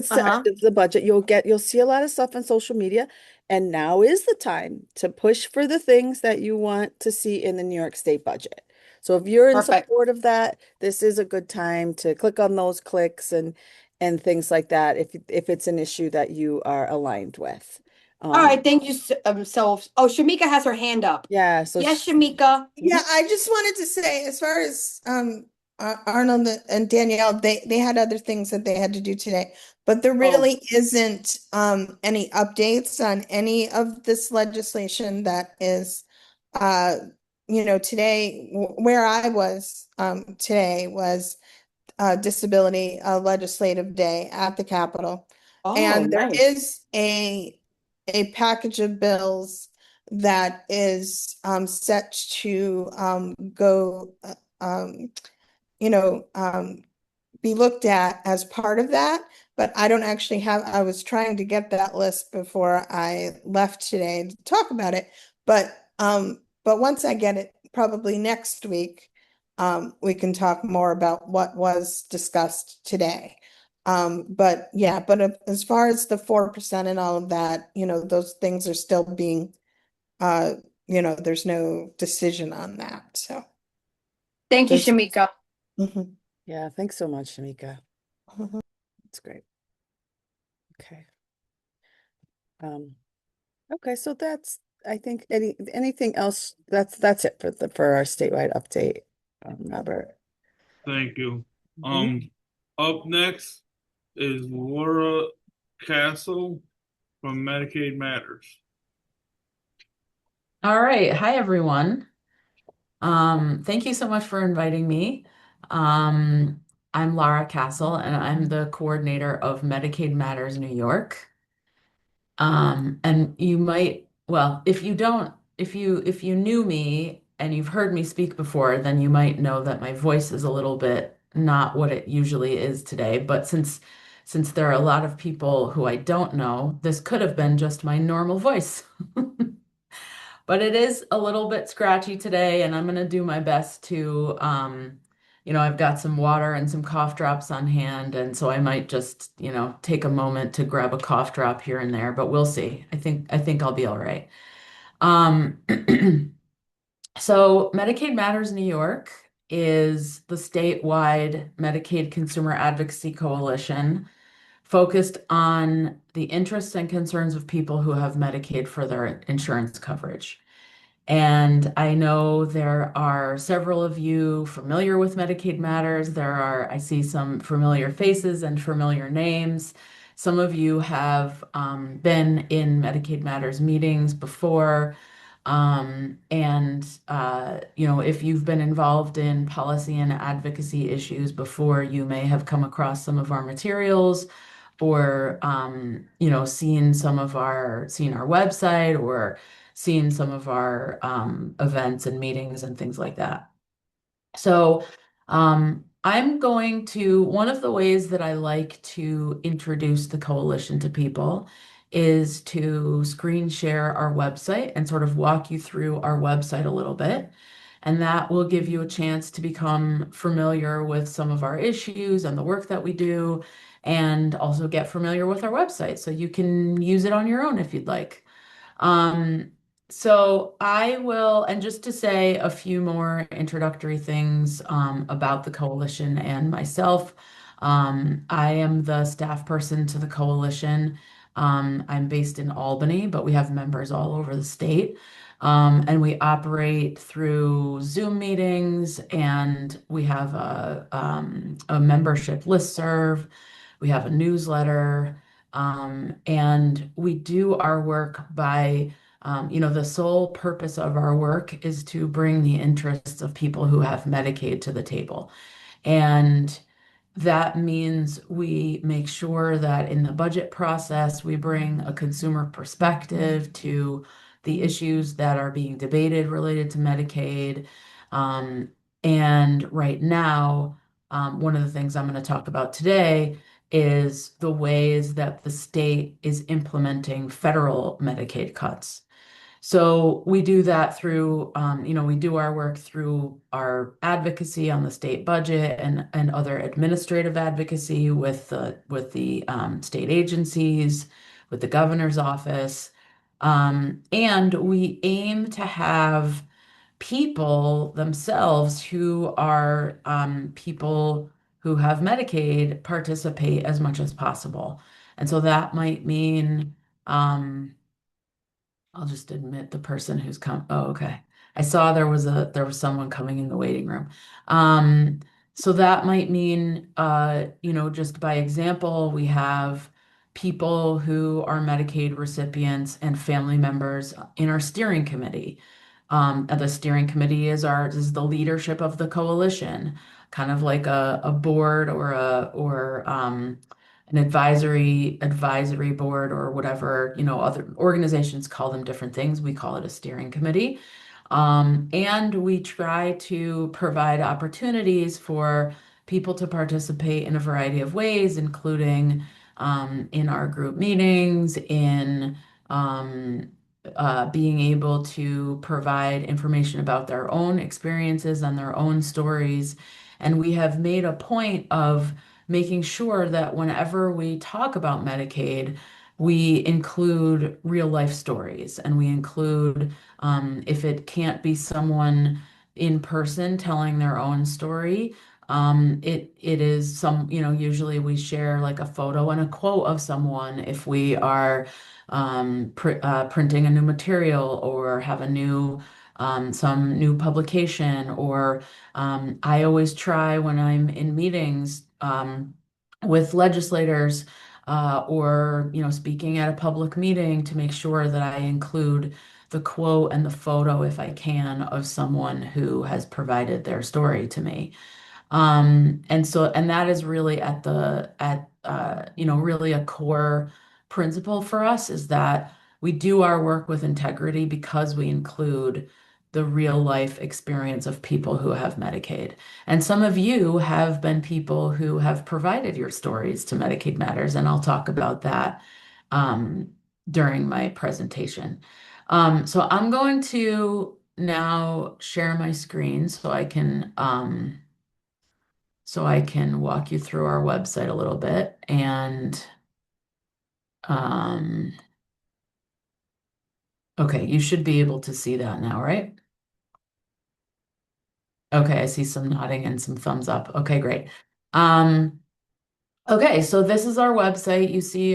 side Uh-huh. of the budget, you'll see a lot of stuff on social media, and now is the time to push for the things that you want to see in the New York State budget. So if you're in Perfect. support of that, this is a good time to click on those clicks and things like that if it's an issue that you are aligned with. All Um, right, thank you. Shamika has her hand up. yeah, so Yes, Shamika. mhm. Yeah, I just wanted to say, as far as Arnold and Danielle, they had other things that they had to do today, but there Oh, really isn't any updates on any of this legislation that is uh today where I was today was Disability Legislative Day at the Capitol, oh, and there nice. is a package of bills that is set to go you know be looked at as part of that. But I don't actually have, I was trying to get that list before I left today to talk about it. But once I get it, probably next week, we can talk more about what was discussed today. But yeah, but as far as the 4% and all of that, those things are still being, uh, there's no decision on that. So Thank you, there's, Shamika. Mhm. Yeah, thanks so much, Shamika. Mhm. That's great. Okay. Um, okay, so that's I think anything else that's it for our statewide update, Robert. Thank you. Mhm. Up next is Laura Castle from Medicaid Matters. All right. Hi, everyone. Thank you so much for inviting me. Um, I'm Lara Castle, and I'm the coordinator of Medicaid Matters New York. And you might, well, if you don't, if you knew me and you've heard me speak before, then you might know that my voice is a little bit not what it usually is today. But since there are a lot of people who I don't know, this could have been just my normal voice. But it is a little bit scratchy today, and I'm going to do my best to, I've got some water and some cough drops on hand, and so I might just, take a moment to grab a cough drop here and there, but we'll see. I think I'll be all right. Um, so Medicaid Matters New York is the statewide Medicaid Consumer Advocacy Coalition focused on the interests and concerns of people who have Medicaid for their insurance coverage. And I know there are several of you familiar with Medicaid Matters. I see some familiar faces and familiar names. Some of you have been in Medicaid Matters meetings before. If you've been involved in policy and advocacy issues before, you may have come across some of our materials or seen our website or seen some of our events and meetings and things like that. So one of the ways that I like to introduce the coalition to people is to screen share our website and sort of walk you through our website a little bit. And that will give you a chance to become familiar with some of our issues and the work that we do, and also get familiar with our website so you can use it on your own if you'd like. Um, so I will, and just to say a few more introductory things about the coalition and myself. I am the staff person to the coalition. I'm based in Albany, but we have members all over the state. And we operate through Zoom meetings, and we have a membership listserv. We have a newsletter. And we do our work by, the sole purpose of our work is to bring the interests of people who have Medicaid to the table. And that means we make sure that in the budget process, we bring a consumer perspective to the issues that are being debated related to Medicaid. Um, and right now, one of the things I'm going to talk about today is the ways that the state is implementing federal Medicaid cuts. So we do that through, we do our work through our advocacy on the state budget and other administrative advocacy with the state agencies, with the governor's office. And we aim to have people themselves who are people who have Medicaid participate as much as possible. And so that might mean, I'll just admit the person who's come. Oh, okay. I saw there was someone coming in the waiting room. Um, so that might mean, just by example, we have people who are Medicaid recipients and family members in our steering committee. And the steering committee is the leadership of the coalition, kind of like a board or an advisory board or whatever, other organizations call them different things. We call it a steering committee. And we try to provide opportunities for people to participate in a variety of ways, including in our group meetings, in um, being able to provide information about their own experiences and their own stories. And we have made a point of making sure that whenever we talk about Medicaid, we include real life stories and we include, if it can't be someone in person telling their own story, it is usually we share like a photo and a quote of someone if we are printing a new material or have some new publication or I always try when I'm in meetings with legislators or speaking at a public meeting to make sure that I include the quote and the photo if I can of someone who has provided their story to me. And that is really really a core principle for us is that we do our work with integrity because we include the real life experience of people who have Medicaid. And some of you have been people who have provided your stories to Medicaid Matters, and I'll talk about that um, during my presentation. So I'm going to now share my screen so I can walk you through our website a little bit. And um, okay, you should be able to see that now, right? Okay, I see some nodding and some thumbs up. Okay, great. Um, okay, so this is our website. You see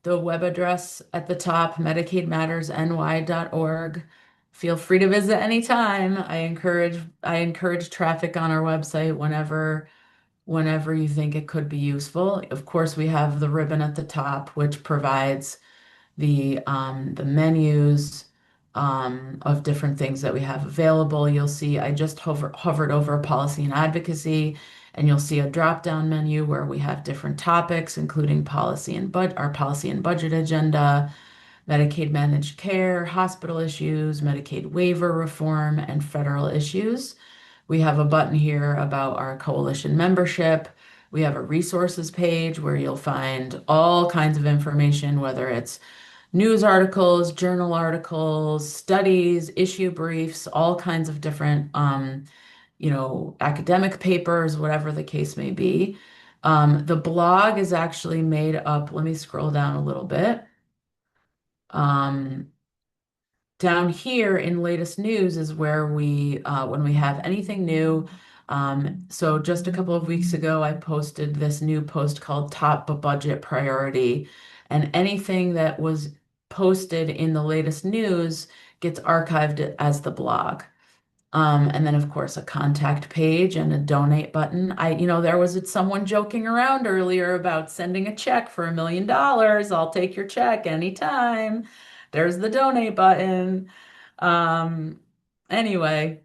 the web address at the top, MedicaidMattersNY.org. Feel free to visit anytime. I encourage traffic on our website whenever you think it could be useful. Of course, we have the ribbon at the top, which provides the menus of different things that we have available. You'll see I just hovered over policy and advocacy, and you'll see a drop-down menu where we have different topics, including our policy and budget agenda, Medicaid managed care, hospital issues, Medicaid waiver reform, and federal issues. We have a button here about our coalition membership. We have a resources page where you'll find all kinds of information, whether it's news articles, journal articles, studies, issue briefs, all kinds of different, academic papers, whatever the case may be. The blog is actually made up. Let me scroll down a little bit. Um, Down here in latest news is where when we have anything new. So just a couple of weeks ago, I posted this new post called Top Budget Priority, and anything that was posted in the latest news gets archived as the blog. And then of course a contact page and a donate button. There was someone joking around earlier about sending a check for $1 million. I'll take your check anytime. There's the donate button. Um, anyway,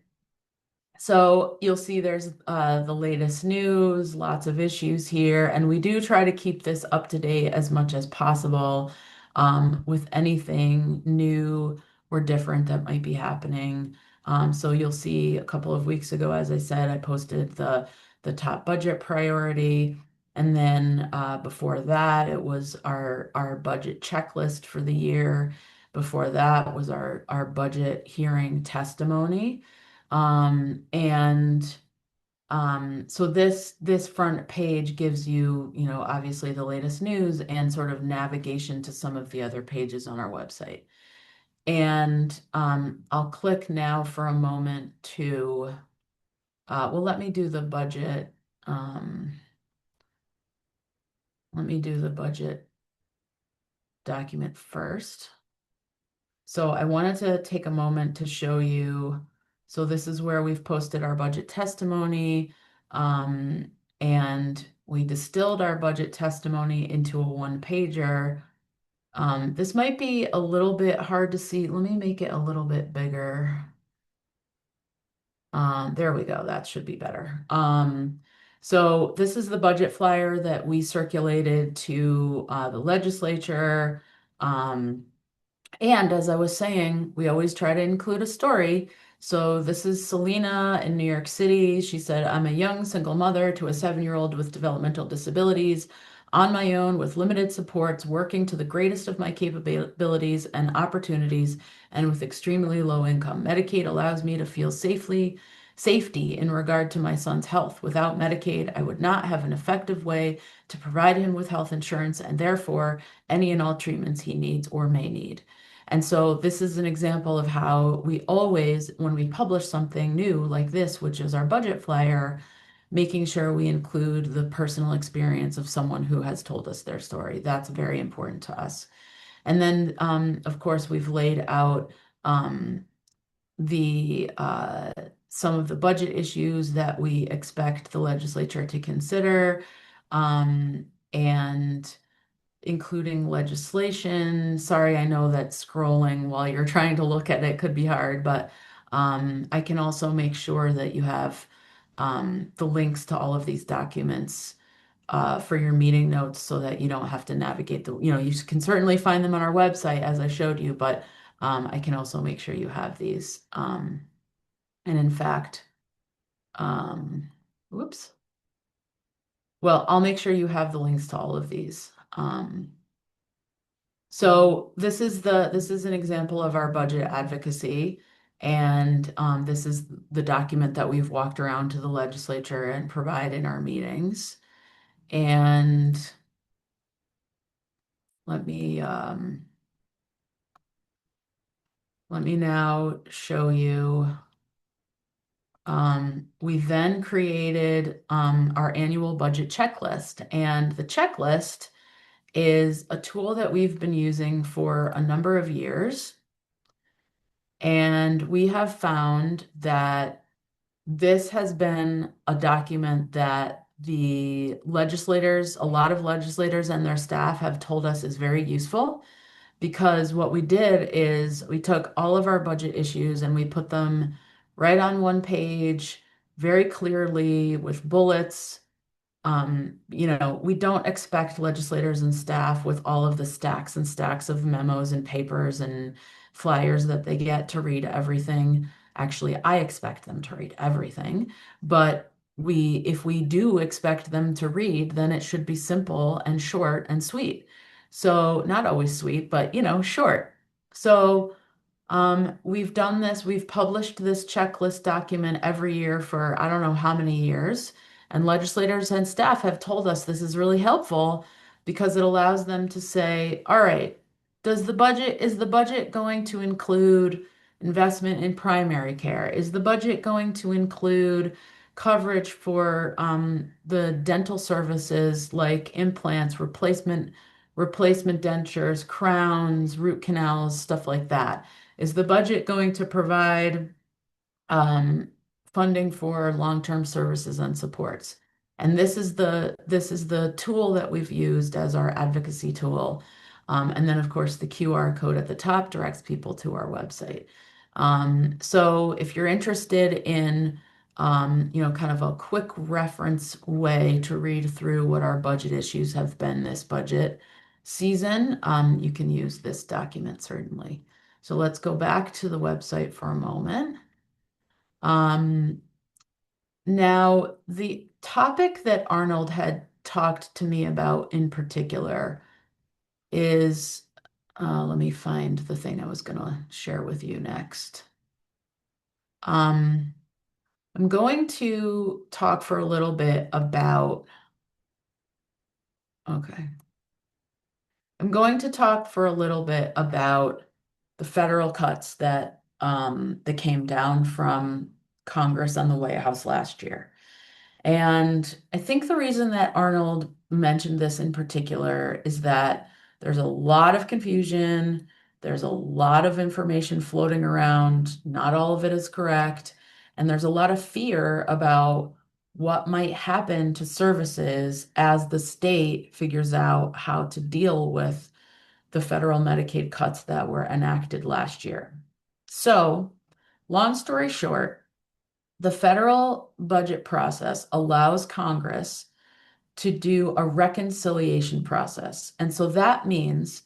so you'll see there's the latest news, lots of issues here, and we do try to keep this up to date as much as possible with anything new or different that might be happening. So you'll see a couple of weeks ago, as I said, I posted the top budget priority, and then before that, it was our budget checklist for the year. Before that was our budget hearing testimony. And so this front page gives you, obviously the latest news and sort of navigation to some of the other pages on our website. And I'll click now for a moment to, well, let me do the budget. Let me do the budget document first. So I wanted to take a moment to show you. So this is where we've posted our budget testimony, and we distilled our budget testimony into a one-pager. This might be a little bit hard to see. Let me make it a little bit bigger. There we go. That should be better. So this is the budget flyer that we circulated to the legislature. And as I was saying, we always try to include a story. So this is Selena in New York City. She said, I'm a young single mother to a 7-year-old with developmental disabilities, on my own with limited supports, working to the greatest of my capabilities and opportunities, and with extremely low income. Medicaid allows me to feel safety in regard to my son's health. Without Medicaid, I would not have an effective way to provide him with health insurance and therefore any and all treatments he needs or may need. And so this is an example of how we always, when we publish something new like this, which is our budget flyer, making sure we include the personal experience of someone who has told us their story. That's very important to us. And then, of course, we've laid out the some of the budget issues that we expect the legislature to consider, and including legislation. Sorry, I know that scrolling while you're trying to look at it could be hard, but I can also make sure that you have the links to all of these documents for your meeting notes so that you don't have to navigate you can certainly find them on our website as I showed you, but I can also make sure you have these. And in fact, whoops. Well, I'll make sure you have the links to all of these. So this is an example of our budget advocacy, and this is the document that we've walked around to the legislature and provide in our meetings. And let me now show you. We then created our annual budget checklist, and the checklist is a tool that we've been using for a number of years. And we have found that this has been a document that a lot of legislators and their staff have told us is very useful, because what we did is we took all of our budget issues and we put them right on one page, very clearly with bullets. We don't expect legislators and staff with all of the stacks and stacks of memos and papers and flyers that they get to read everything. Actually, I expect them to read everything, but if we do expect them to read, then it should be simple and short and sweet. So not always sweet, but short. So we've done this, we've published this checklist document every year for I don't know how many years. And legislators and staff have told us this is really helpful because it allows them to say, all right, is the budget going to include investment in primary care? Is the budget going to include coverage for the dental services like implants, replacement dentures, crowns, root canals, stuff like that? Is the budget going to provide um, funding for long-term services and supports? And this is the tool that we've used as our advocacy tool. And then, of course, the QR code at the top directs people to our website. So if you're interested in, kind of a quick reference way to read through what our budget issues have been this budget season, you can use this document certainly. So let's go back to the website for a moment. Now, the topic that Arnold had talked to me about in particular is Let me find the thing I was gonna share with you next. Um, I'm going to talk for a little bit about, okay. I'm going to talk for a little bit about the federal cuts that came down from Congress on the White House last year. And I think the reason that Arnold mentioned this in particular is that there's a lot of confusion, there's a lot of information floating around, not all of it is correct, and there's a lot of fear about what might happen to services as the state figures out how to deal with the federal Medicaid cuts that were enacted last year. So, long story short, the federal budget process allows Congress to do a reconciliation process. And so that means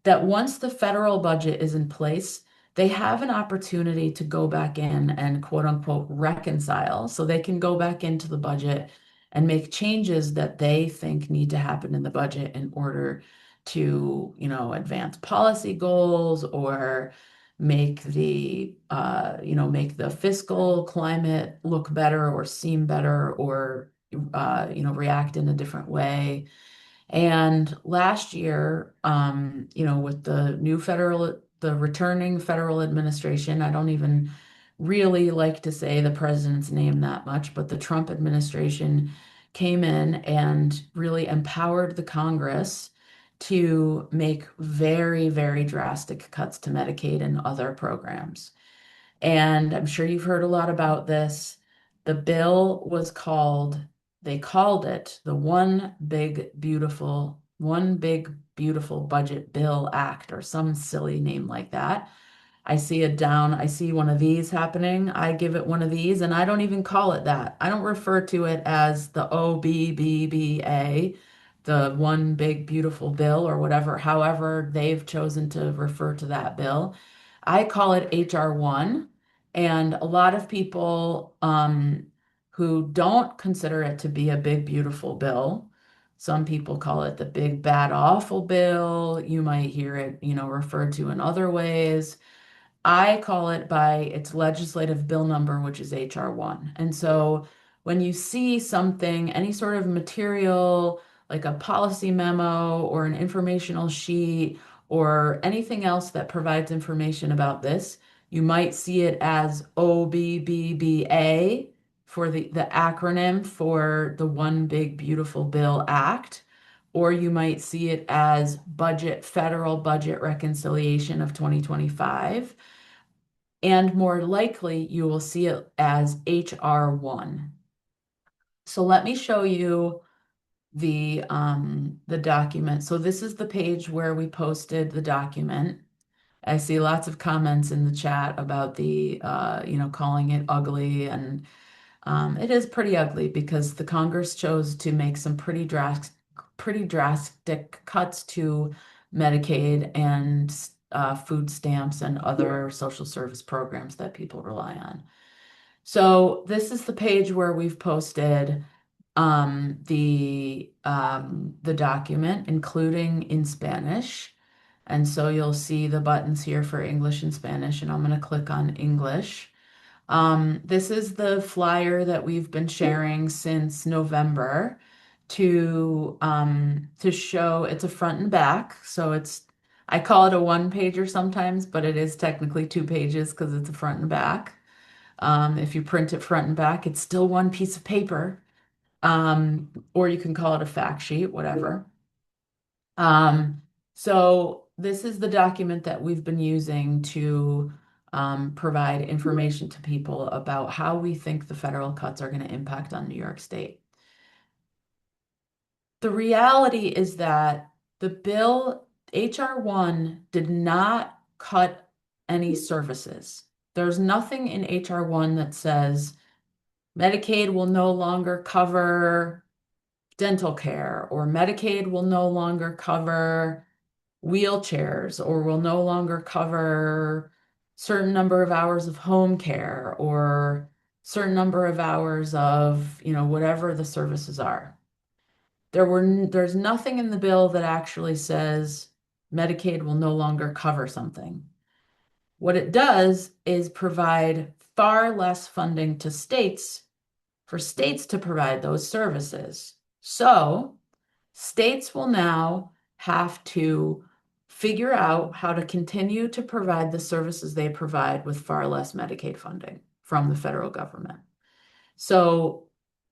that once the federal budget is in place, they have an opportunity to go back in and quote unquote reconcile. So they can go back into the budget and make changes that they think need to happen in the budget in order to, advance policy goals or make the fiscal climate look better or seem better or react in a different way. And last year, with the returning federal administration, I don't even really like to say the president's name that much, but the Trump administration came in and really empowered the Congress to make very, very drastic cuts to Medicaid and other programs. And I'm sure you've heard a lot about this. The bill they called it the One Big Beautiful Budget Bill Act or some silly name like that. I see one of these happening. I give it one of these, and I don't even call it that. I don't refer to it as the OBBBA, the One Big Beautiful Bill, or whatever, however they've chosen to refer to that bill. I call it HR1, and a lot of people who don't consider it to be a big, beautiful bill, some people call it the big, bad, awful bill. You might hear it, referred to in other ways. I call it by its legislative bill number, which is HR1. And so when you see something, any sort of material, like a policy memo or an informational sheet or anything else that provides information about this, you might see it as OBBBA for the acronym for the One Big Beautiful Bill Act. Or you might see it as Federal Budget Reconciliation of 2025. And more likely, you will see it as HR1. So let me show you the document. So this is the page where we posted the document. I see lots of comments in the chat about calling it ugly, and it is pretty ugly because the Congress chose to make some pretty drastic cuts to Medicaid and food stamps and other social service programs that people rely on. So this is the page where we've posted the document, including in Spanish. And so you'll see the buttons here for English and Spanish, and I'm going to click on English. This is the flyer that we've been sharing since November to show it's a front and back. So I call it a one pager sometimes, but it is technically 2 pages because it's a front and back. If you print it front and back, it's still one piece of paper. Or you can call it a fact sheet, whatever. So this is the document that we've been using to provide information to people about how we think the federal cuts are going to impact on New York State. The reality is that the bill HR1 did not cut any services. There's nothing in HR1 that says Medicaid will no longer cover dental care, or Medicaid will no longer cover wheelchairs, or will no longer cover certain number of hours of home care, or certain number of hours of, whatever the services are. There's nothing in the bill that actually says Medicaid will no longer cover something. What it does is provide far less funding to states for states to provide those services. So states will now have to figure out how to continue to provide the services they provide with far less Medicaid funding from the federal government. So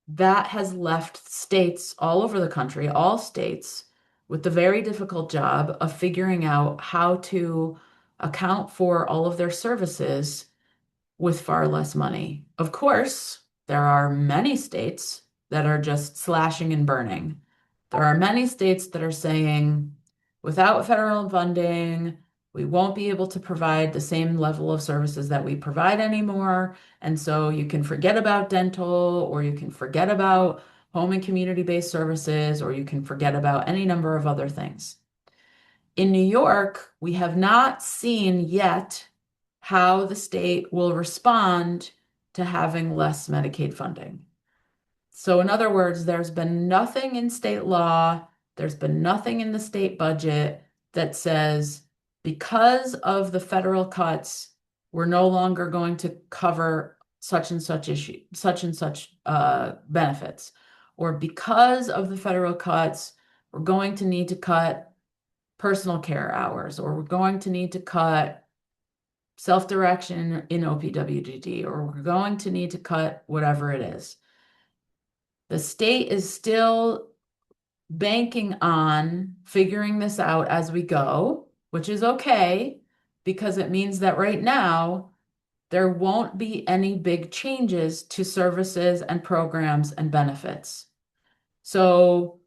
that has left states all over the country, all states, with the very difficult job of figuring out how to account for all of their services with far less money. Of course, there are many states that are just slashing and burning. There are many states that are saying, without federal funding, we won't be able to provide the same level of services that we provide anymore. And so you can forget about dental, or you can forget about home and community-based services, or you can forget about any number of other things. In New York, we have not seen yet how the state will respond to having less Medicaid funding. So, in other words, there's been nothing in state law, there's been nothing in the state budget that says because of the federal cuts, we're no longer going to cover such and such issue, such and such benefits, or because of the federal cuts, we're going to need to cut personal care hours, or we're going to need to cut self-direction in OPWGD, or we're going to need to cut whatever it is. The state is still banking on figuring this out as we go, which is okay, because it means that right now there won't be any big changes to services and programs and benefits. So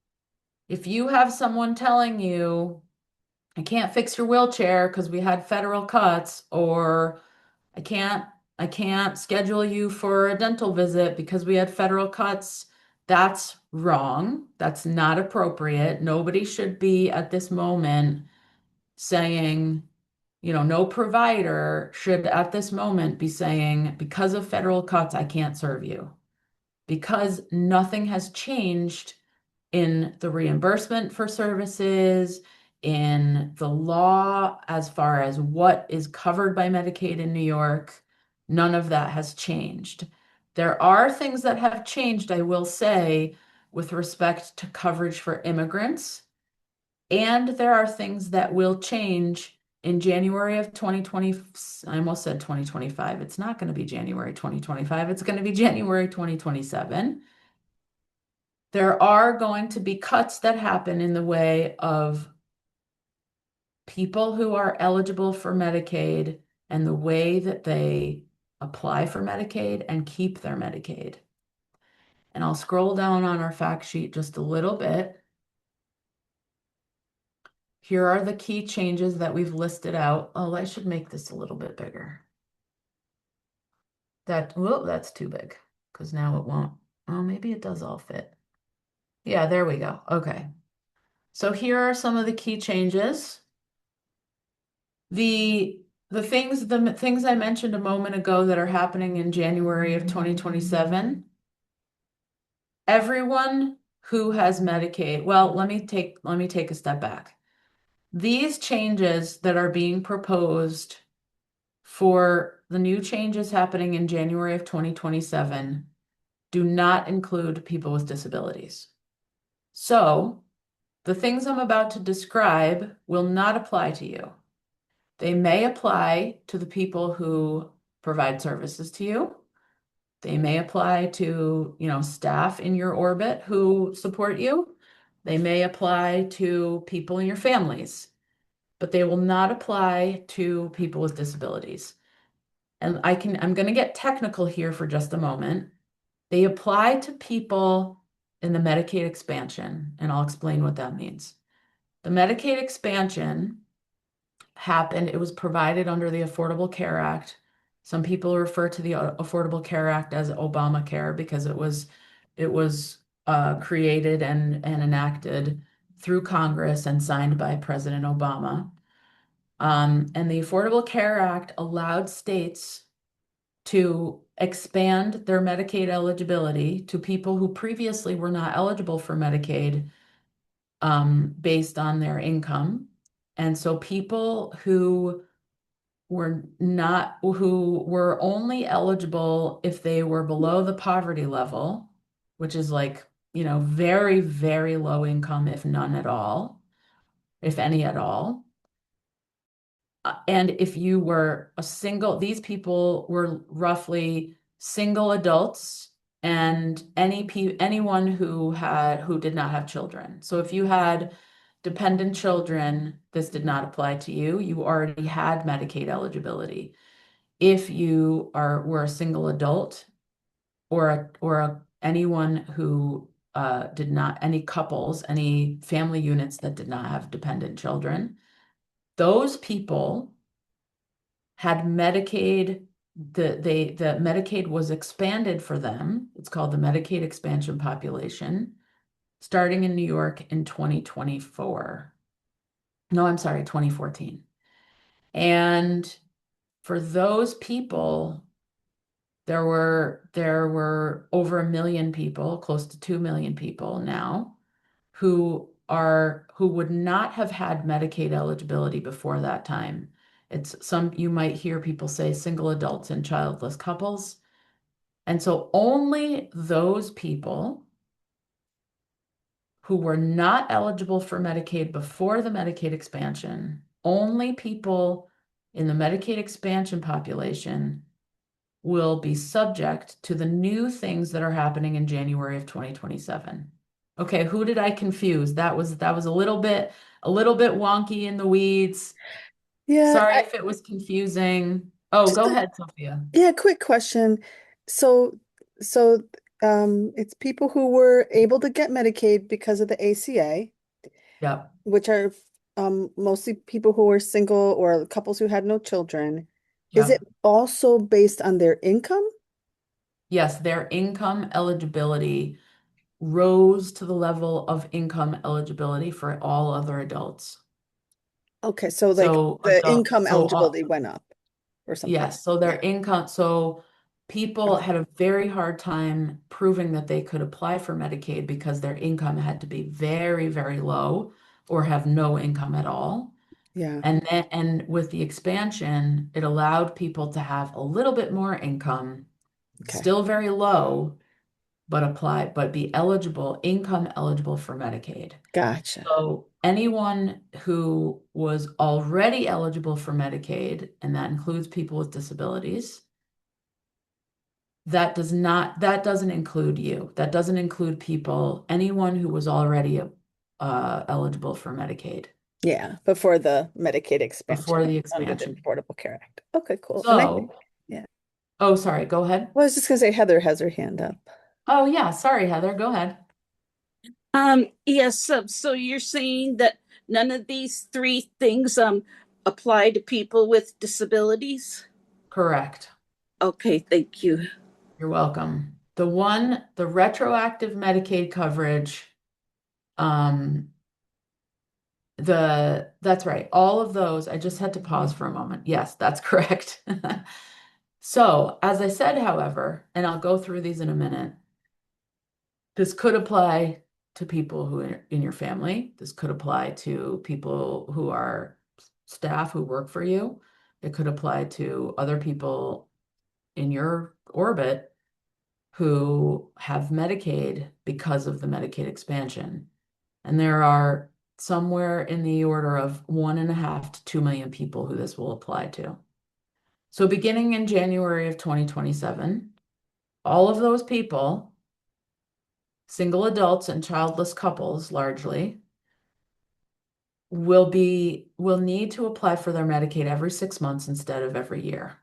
if you have someone telling you, I can't fix your wheelchair because we had federal cuts, or I can't schedule you for a dental visit because we had federal cuts. That's wrong. That's not appropriate. Nobody should be at this moment saying, no provider should at this moment be saying, because of federal cuts, I can't serve you. Because nothing has changed in the reimbursement for services, in the law as far as what is covered by Medicaid in New York. None of that has changed. There are things that have changed, I will say, with respect to coverage for immigrants. And there are things that will change in January of 2020. I almost said 2025. It's not going to be January 2025. It's going to be January 2027. There are going to be cuts that happen in the way of people who are eligible for Medicaid and the way that they apply for Medicaid and keep their Medicaid. And I'll scroll down on our fact sheet just a little bit. Here are the key changes that we've listed out. Oh, I should make this a little bit bigger. That's too big, because now it won't. Oh, maybe it does all fit. Yeah, there we go. Okay. So here are some of the key changes. The things I mentioned a moment ago that are happening in January of 2027. Everyone who has Medicaid, well, let me take a step back. These changes that are being proposed for the new changes happening in January of 2027 do not include people with disabilities. So the things I'm about to describe will not apply to you. They may apply to the people who provide services to you. They may apply to, staff in your orbit who support you. They may apply to people in your families, but they will not apply to people with disabilities. And I'm going to get technical here for just a moment. They apply to people in the Medicaid expansion, and I'll explain what that means. The Medicaid expansion happened, it was provided under the Affordable Care Act. Some people refer to the Affordable Care Act as Obamacare because it was created and enacted through Congress and signed by President Obama. And the Affordable Care Act allowed states to expand their Medicaid eligibility to people who previously were not eligible for Medicaid based on their income. And so people who who were only eligible if they were below the poverty level, which is like, very, very low income, if none at all, if any at all. And if you were these people were roughly single adults and anyone who did not have children. So if you had dependent children, this did not apply to you. You already had Medicaid eligibility. If you were a single adult anyone who did not, any couples, any family units that did not have dependent children, those people had Medicaid. The Medicaid was expanded for them. It's called the Medicaid expansion population, starting in New York in 2024. No, I'm sorry, 2014. And for those people, there were over 1 million people, close to 2 million people now, who would not have had Medicaid eligibility before that time. You might hear people say single adults and childless couples. And so only those people who were not eligible for Medicaid before the Medicaid expansion, only people in the Medicaid expansion population will be subject to the new things that are happening in January of 2027. Okay, who did I confuse? That was a little bit wonky in the weeds. Yeah, Sorry if it was confusing. Oh, just go a, ahead, Sophia. yeah, quick question. So, so, it's people who were able to get Medicaid because of the ACA, Yep. which are mostly people who were single or couples who had no children. Is it Yep. also based on their income? Yes, their income eligibility rose to the level of income eligibility for all other adults. Okay, so like So the income so eligibility went up or something. yes, so their Yeah. income, so people had a very hard time proving that they could apply for Medicaid because their income had to be very, very low or have no income at all. Yeah. And with the expansion, it allowed people to have a little bit more income, Okay. still very low, but be income eligible for Medicaid. Gotcha. So anyone who was already eligible for Medicaid, and that includes people with disabilities, that doesn't include you. That doesn't include anyone who was already eligible for Medicaid Yeah, before the Medicaid expansion before the under the expansion. Affordable Care Act. Okay, cool. And I think, So, yeah. oh, sorry, go ahead. Well, I was just gonna say Heather has her hand up. Oh, yeah, sorry, Heather, go ahead. Yes, so you're saying that none of these three things apply to people with disabilities? Correct. Okay, thank you. You're welcome. The retroactive Medicaid coverage, um, that's right. All of those, I just had to pause for a moment. Yes, that's correct. So, as I said, however, and I'll go through these in a minute, this could apply to people who are in your family. This could apply to people who are staff who work for you. It could apply to other people in your orbit who have Medicaid because of the Medicaid expansion. And there are somewhere in the order of 1.5 to 2 million people who this will apply to. So beginning in January of 2027, all of those people, single adults and childless couples largely, will need to apply for their Medicaid every 6 months instead of every year.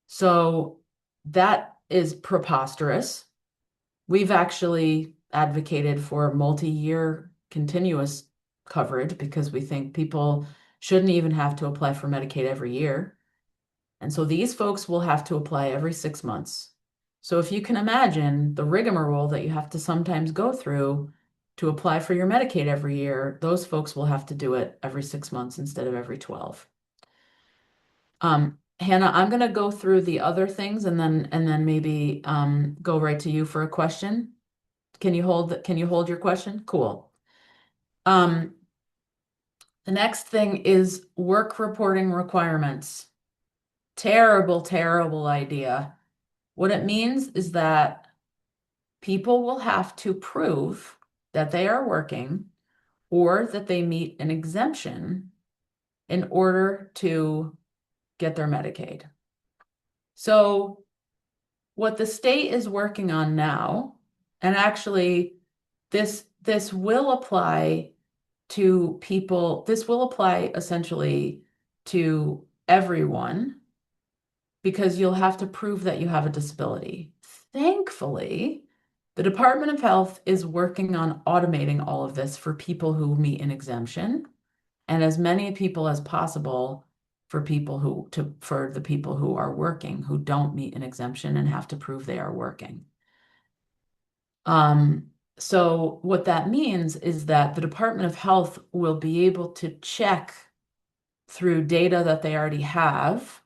So that is preposterous. We've actually advocated for multi-year continuous coverage because we think people shouldn't even have to apply for Medicaid every year. And so these folks will have to apply every 6 months. So if you can imagine the rigmarole that you have to sometimes go through to apply for your Medicaid every year, those folks will have to do it every 6 months instead of every 12. Hannah, I'm going to go through the other things and then maybe go right to you for a question. Can you hold your question? Cool. The next thing is work reporting requirements. Terrible, terrible idea. What it means is that people will have to prove that they are working or that they meet an exemption in order to get their Medicaid. So what the state is working on now, and actually this will apply to people, this will apply essentially to everyone because you'll have to prove that you have a disability. Thankfully, the Department of Health is working on automating all of this for people who meet an exemption and as many people as possible for the people who are working who don't meet an exemption and have to prove they are working. So what that means is that the Department of Health will be able to check through data that they already have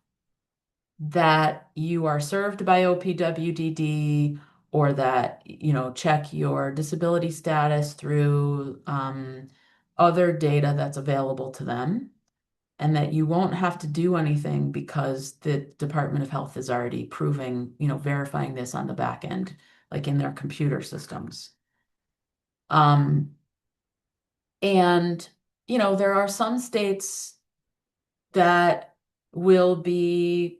that you are served by OPWDD or that, check your disability status through other data that's available to them, and that you won't have to do anything because the Department of Health is already verifying this on the back end, like in their computer systems. And, there are some states that will be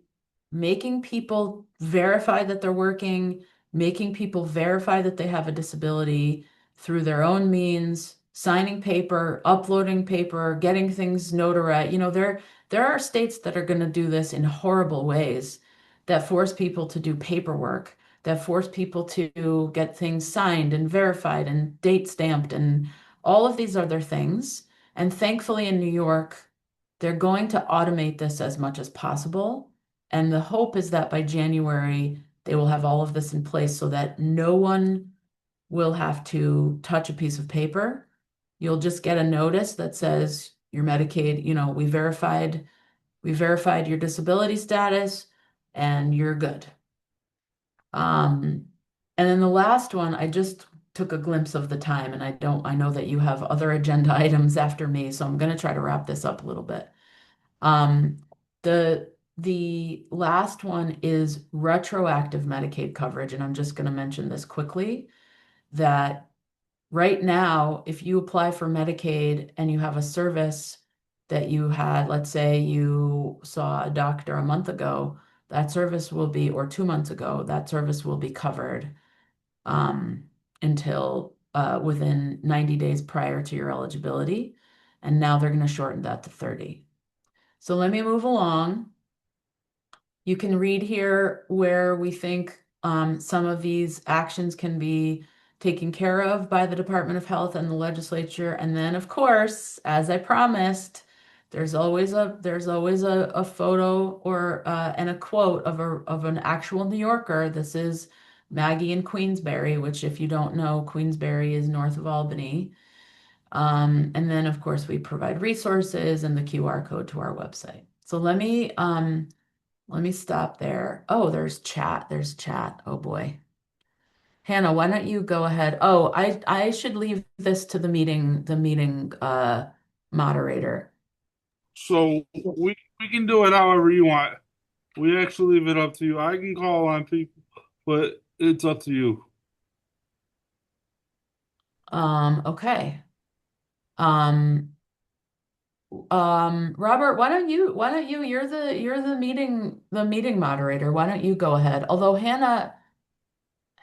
making people verify that they're working, making people verify that they have a disability through their own means, signing paper, uploading paper, getting things notarized. There are states that are going to do this in horrible ways that force people to do paperwork, that force people to get things signed and verified and date stamped and all of these other things. And thankfully in New York, they're going to automate this as much as possible. And the hope is that by January, they will have all of this in place so that no one will have to touch a piece of paper. You'll just get a notice that says your Medicaid, we verified your disability status and you're good. And then the last one, I just took a glimpse of the time and I know that you have other agenda items after me, so I'm going to try to wrap this up a little bit. The last one is retroactive Medicaid coverage, and I'm just going to mention this quickly, that right now, if you apply for Medicaid and you have a service that you had, let's say you saw a doctor a month ago, that service will be, or 2 months ago, that service will be covered until within 90 days prior to your eligibility. And now they're going to shorten that to 30. So let me move along. You can read here where we think some of these actions can be taken care of by the Department of Health and the legislature. And then, of course, as I promised, there's always a photo or and a quote of an actual New Yorker. This is Maggie in Queensbury, which, if you don't know, Queensbury is north of Albany. And then, of course, we provide resources and the QR code to our website. So let me stop there. Oh, there's chat. There's chat. Oh boy. Hannah, why don't you go ahead? Oh, I should leave this to the meeting moderator. So we can do it however you want. We actually leave it up to you. I can call on people, but it's up to you. Okay. Robert, why don't you, you're the meeting moderator. Why don't you go ahead? Although Hannah,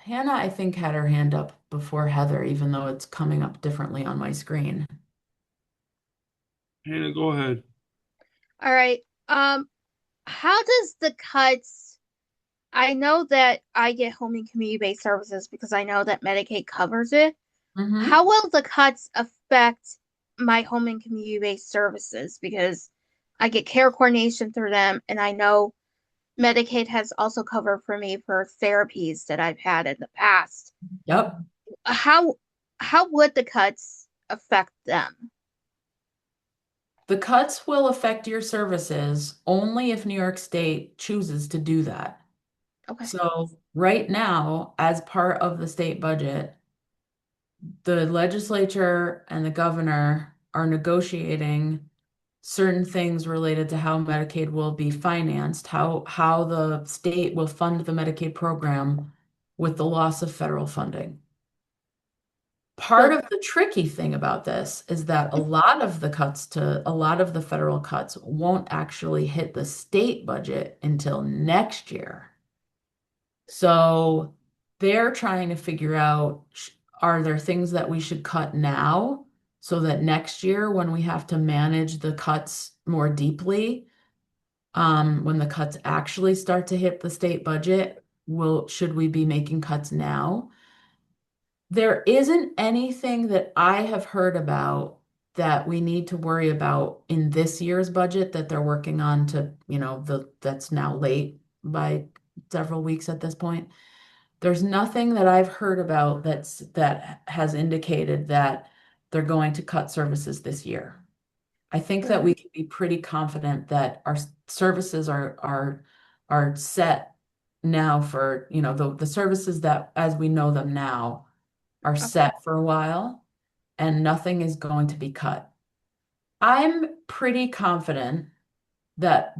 I think, had her hand up before Heather, even though it's coming up differently on my screen. Hannah, go ahead. All right. How does the cuts? I know that I get home and community-based services because I know that Medicaid covers it. Mhm. How will the cuts affect my home and community-based services? Because I get care coordination through them, and I know Medicaid has also covered for me for therapies that I've had in the past. Yep. How would the cuts affect them? The cuts will affect your services only if New York State chooses to do that. Okay. So right now, as part of the state budget, the legislature and the governor are negotiating certain things related to how Medicaid will be financed, how the state will fund the Medicaid program with the loss of federal funding. Part of the tricky thing about this is that a lot of the federal cuts won't actually hit the state budget until next year. So they're trying to figure out, are there things that we should cut now so that next year, when we have to manage the cuts more deeply, when the cuts actually start to hit the state budget, should we be making cuts now? There isn't anything that I have heard about that we need to worry about in this year's budget that they're working on to, that's now late by several weeks at this point. There's nothing that I've heard about that has indicated that they're going to cut services this year. I think that we can be pretty confident that our services are set now for, the services that as we know them now are set for a while and nothing is going to be cut. I'm pretty confident that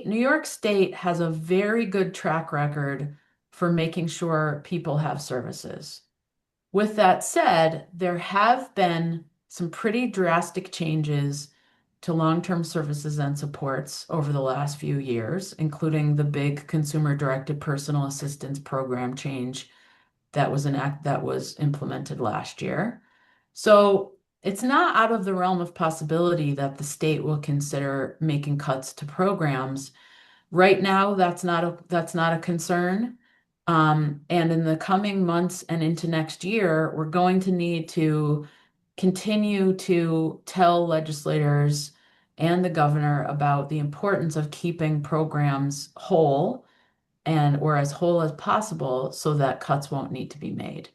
New York State has a very good track record for making sure people have services. With that said, there have been some pretty drastic changes to long-term services and supports over the last few years, including the big consumer-directed personal assistance program change that was implemented last year. So it's not out of the realm of possibility that the state will consider making cuts to programs. Right now, that's not a concern. And in the coming months and into next year, we're going to need to continue to tell legislators and the governor about the importance of keeping programs whole or as whole as possible so that cuts won't need to be made.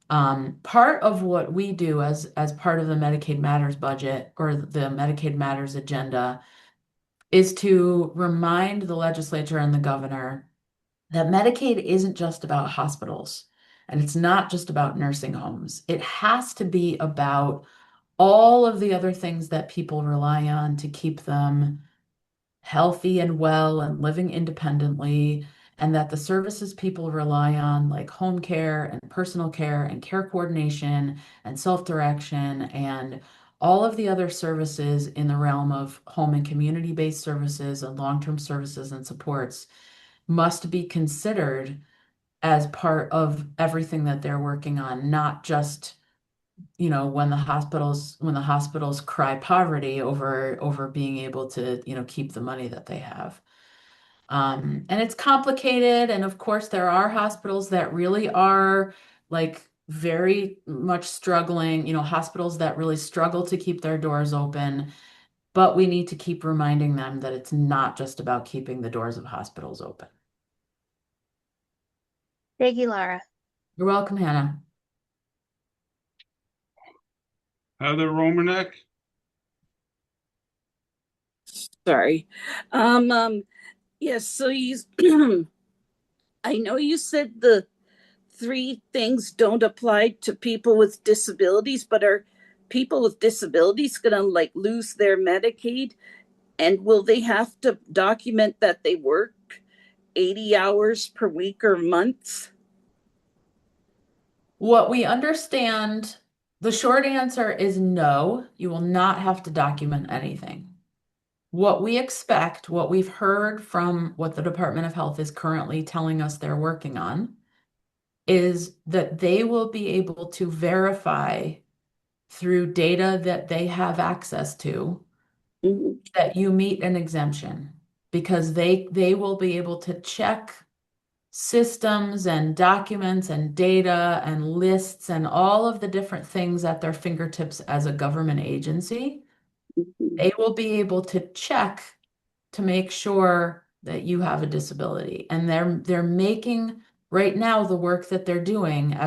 Part of what we do as part of the Medicaid Matters budget or the Medicaid Matters agenda is to remind the legislature and the governor that Medicaid isn't just about hospitals and it's not just about nursing homes. It has to be about all of the other things that people rely on to keep them healthy and well and living independently, and that the services people rely on, like home care and personal care and care coordination and self-direction and all of the other services in the realm of home and community-based services and long-term services and supports must be considered as part of everything that they're working on, not just when the hospitals cry poverty over being able to keep the money that they have. And it's complicated, and of course there are hospitals that really are like very much struggling, hospitals that really struggle to keep their doors open, but we need to keep reminding them that it's not just about keeping the doors of hospitals open. Thank you, Laura. You're welcome, Hannah. Heather Romanek? Sorry. Yes, so I know you said the three things don't apply to people with disabilities, but are people with disabilities gonna like lose their Medicaid? And will they have to document that they work 80 hours per week or month? What we understand, the short answer is no, you will not have to document anything. What we expect, what we've heard from what the Department of Health is currently telling us they're working on, is that they will be able to verify through data that they have access to that you meet an exemption, because they will be able to check systems and documents and data and lists and all of the different things at their fingertips as a government agency. They will be able to check to make sure that you have a disability. And they're making right now the work that they're doing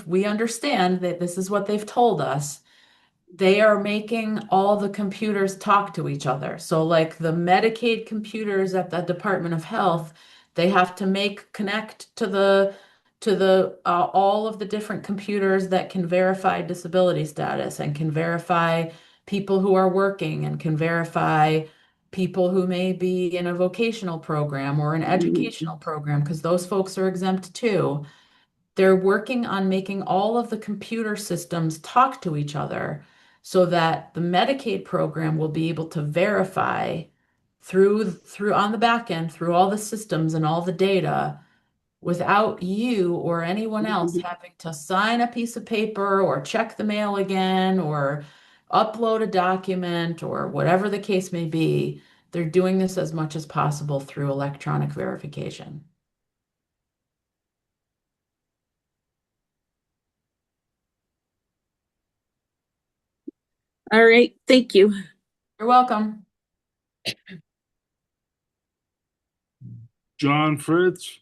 we understand that this is what they've told us. They are making all the computers talk to each other. So like the Medicaid computers at the Department of Health, they have to connect to to the all of the different computers that can verify disability status and can verify people who are working and can verify people who may be in a vocational program or an educational program, because those folks are exempt too. They're working on making all of the computer systems talk to each other so that the Medicaid program will be able to verify through on the back end, through all the systems and all the data, without you or anyone else having to sign a piece of paper or check the mail again or upload a document or whatever the case may be. They're doing this as much as possible through electronic verification. All right, thank you. You're welcome. John Fritz.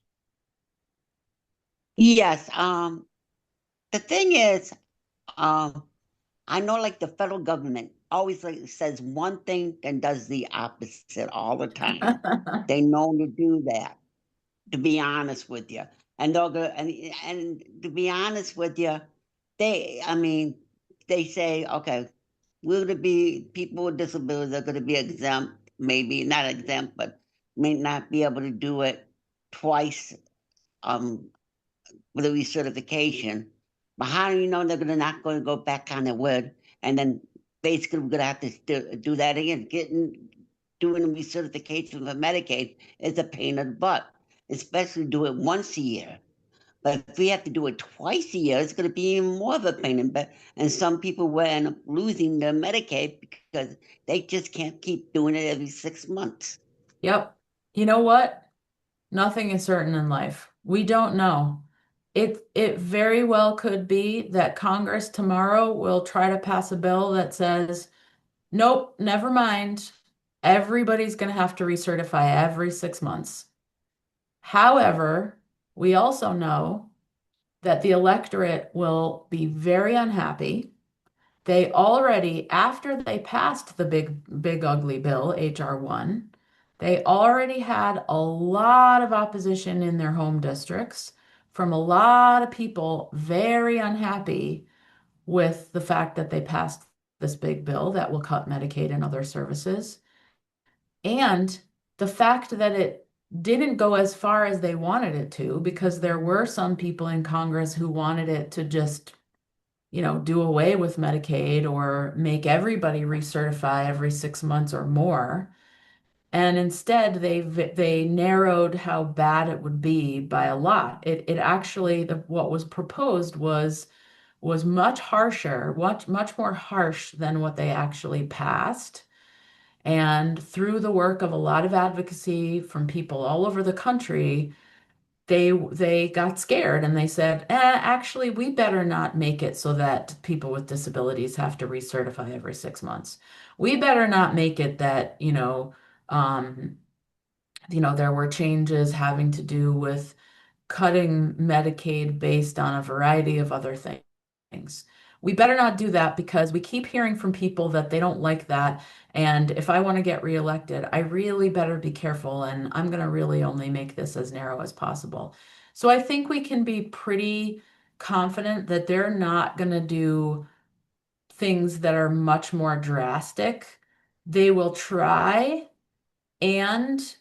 Yes, the thing is, I know like the federal government always like says one thing and does the opposite all the time. They know to do that, to be honest with you. And they'll go and to be honest with you, I mean, they say, okay, we're gonna be people with disabilities are gonna be exempt, maybe not exempt, but may not be able to do it twice with a recertification. But how do you know they're gonna not going to go back on the wood and then basically we're gonna have to do that again? Doing a recertification for Medicaid is a pain in the butt, especially do it once a year. But if we have to do it twice a year, it's going to be even more of a pain in the butt. And some people will end up losing their Medicaid because they just can't keep doing it every 6 months. Yep. You know what? Nothing is certain in life. We don't know. It very well could be that Congress tomorrow will try to pass a bill that says, nope, never mind. Everybody's going to have to recertify every 6 months. However, we also know that the electorate will be very unhappy. They already, after they passed the big ugly bill, HR 1, they already had a lot of opposition in their home districts from a lot of people very unhappy with the fact that they passed this big bill that will cut Medicaid and other services. And the fact that it didn't go as far as they wanted it to, because there were some people in Congress who wanted it to just, do away with Medicaid or make everybody recertify every 6 months or more. And instead, they narrowed how bad it would be by a lot. It actually, what was proposed was much harsher, much more harsh than what they actually passed. And through the work of a lot of advocacy from people all over the country, they got scared and they said, actually, we better not make it so that people with disabilities have to recertify every 6 months. We better not make it that, there were changes having to do with cutting Medicaid based on a variety of other things. We better not do that because we keep hearing from people that they don't like that. And if I want to get reelected, I really better be careful and I'm going to really only make this as narrow as possible. So I think we can be pretty confident that they're not going to do things that are much more drastic. They will try, and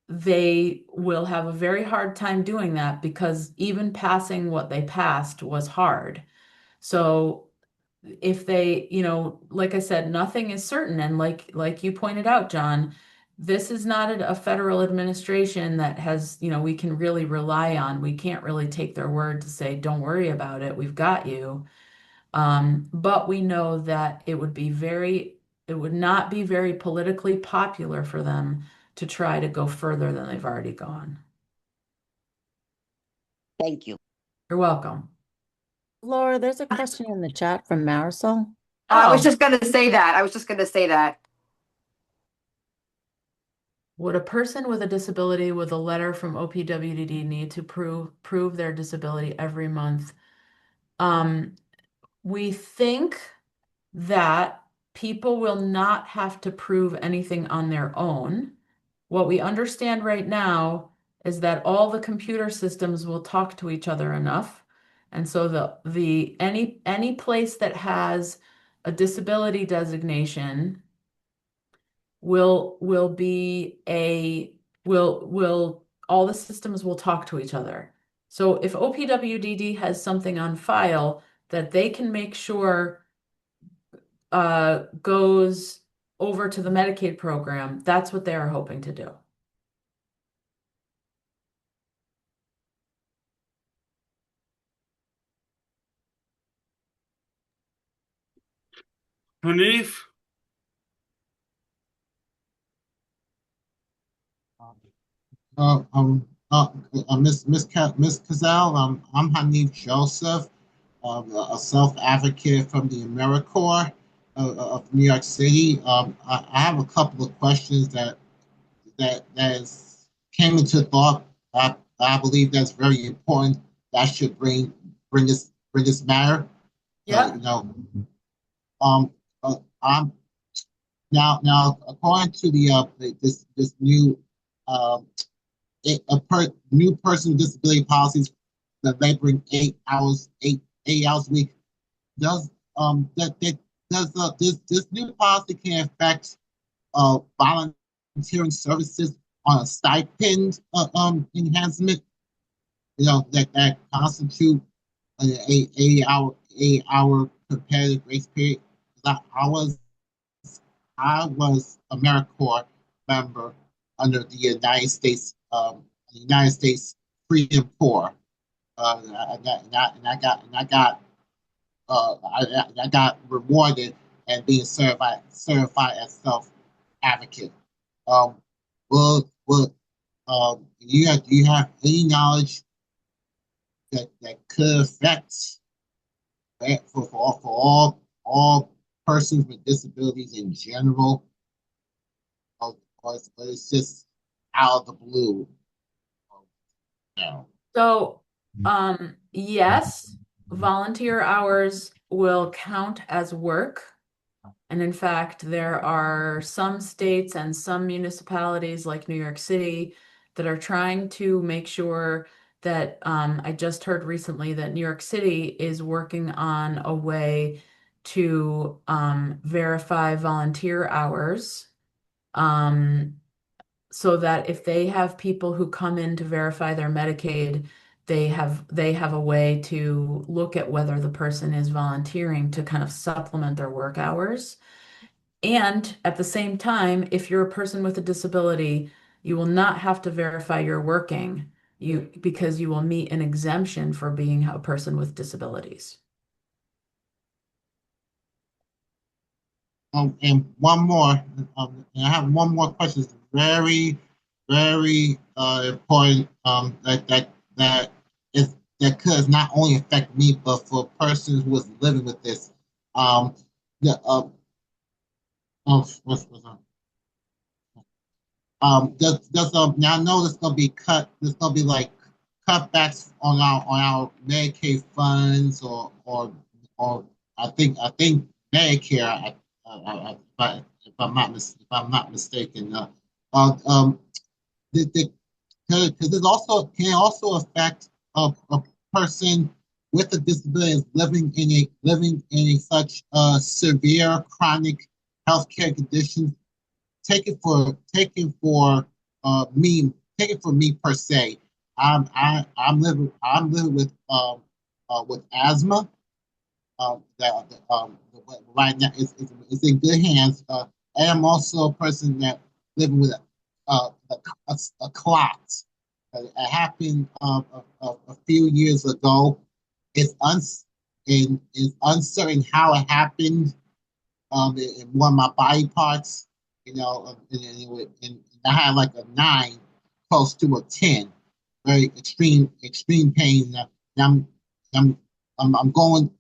they will have a very hard time doing that because even passing what they passed was hard. So if they, like I said, nothing is certain. And like you pointed out, John, this is not a federal administration that has, we can really rely on. We can't really take their word to say, don't worry about it, we've got you. But we know that it would not be very politically popular for them to try to go further than they've already gone. Thank you. You're welcome. Laura, there's a question in the chat from Marisol. I was Oh. just going to say that. Would a person with a disability with a letter from OPWDD need to prove their disability every month? We think that people will not have to prove anything on their own. What we understand right now is that all the computer systems will talk to each other enough. And so the any place that has a disability designation will be a will all the systems will talk to each other. So if OPWDD has something on file that they can make sure goes over to the Medicaid program, that's what they are hoping to do. Hanif? Miss Cazell, I'm Hanif Joseph, a self-advocate from the AmeriCorps of New York City. I have a couple of questions that is, came into thought. I believe that's very important. That should bring this matter. Yeah. You know, um, I'm now according to this new um new person with disability policies that they bring 8 hours a week. Does that does this new policy can affect volunteering services on a stipend enhancement? You know that constitute a 8 hour competitive grace period. I was AmeriCorps member under the United States Freedom Corps. I got rewarded and being certified as self advocate. Um, will do you have any knowledge that could affect that for all persons with disabilities in general, or it's just out of the blue? No. So, yes, volunteer hours will count as work. And in fact, there are some states and some municipalities like New York City that are trying to make sure that I just heard recently that New York City is working on a way to verify volunteer hours. So that if they have people who come in to verify their Medicaid, they have a way to look at whether the person is volunteering to kind of supplement their work hours. And at the same time, if you're a person with a disability, you will not have to verify you're working because you will meet an exemption for being a person with disabilities. And one more. And I have one more question. It's very important. That could not only affect me, but for persons who is living with this. The what's does now I know there's gonna be there's gonna be like cutbacks on our Medicaid funds or I think Medicare. If if I'm not mistaken, um, because it also can also affect a person with a disability living in a such severe chronic healthcare condition. Take it for me per se. I'm living with asthma. Right now it's in good hands. I am also a person that living with a clot. It happened a few years ago. It's it's uncertain how it happened in one of my body parts. You know, and I had like a 9, close to a 10. Very extreme pain. I'm I'm I'm going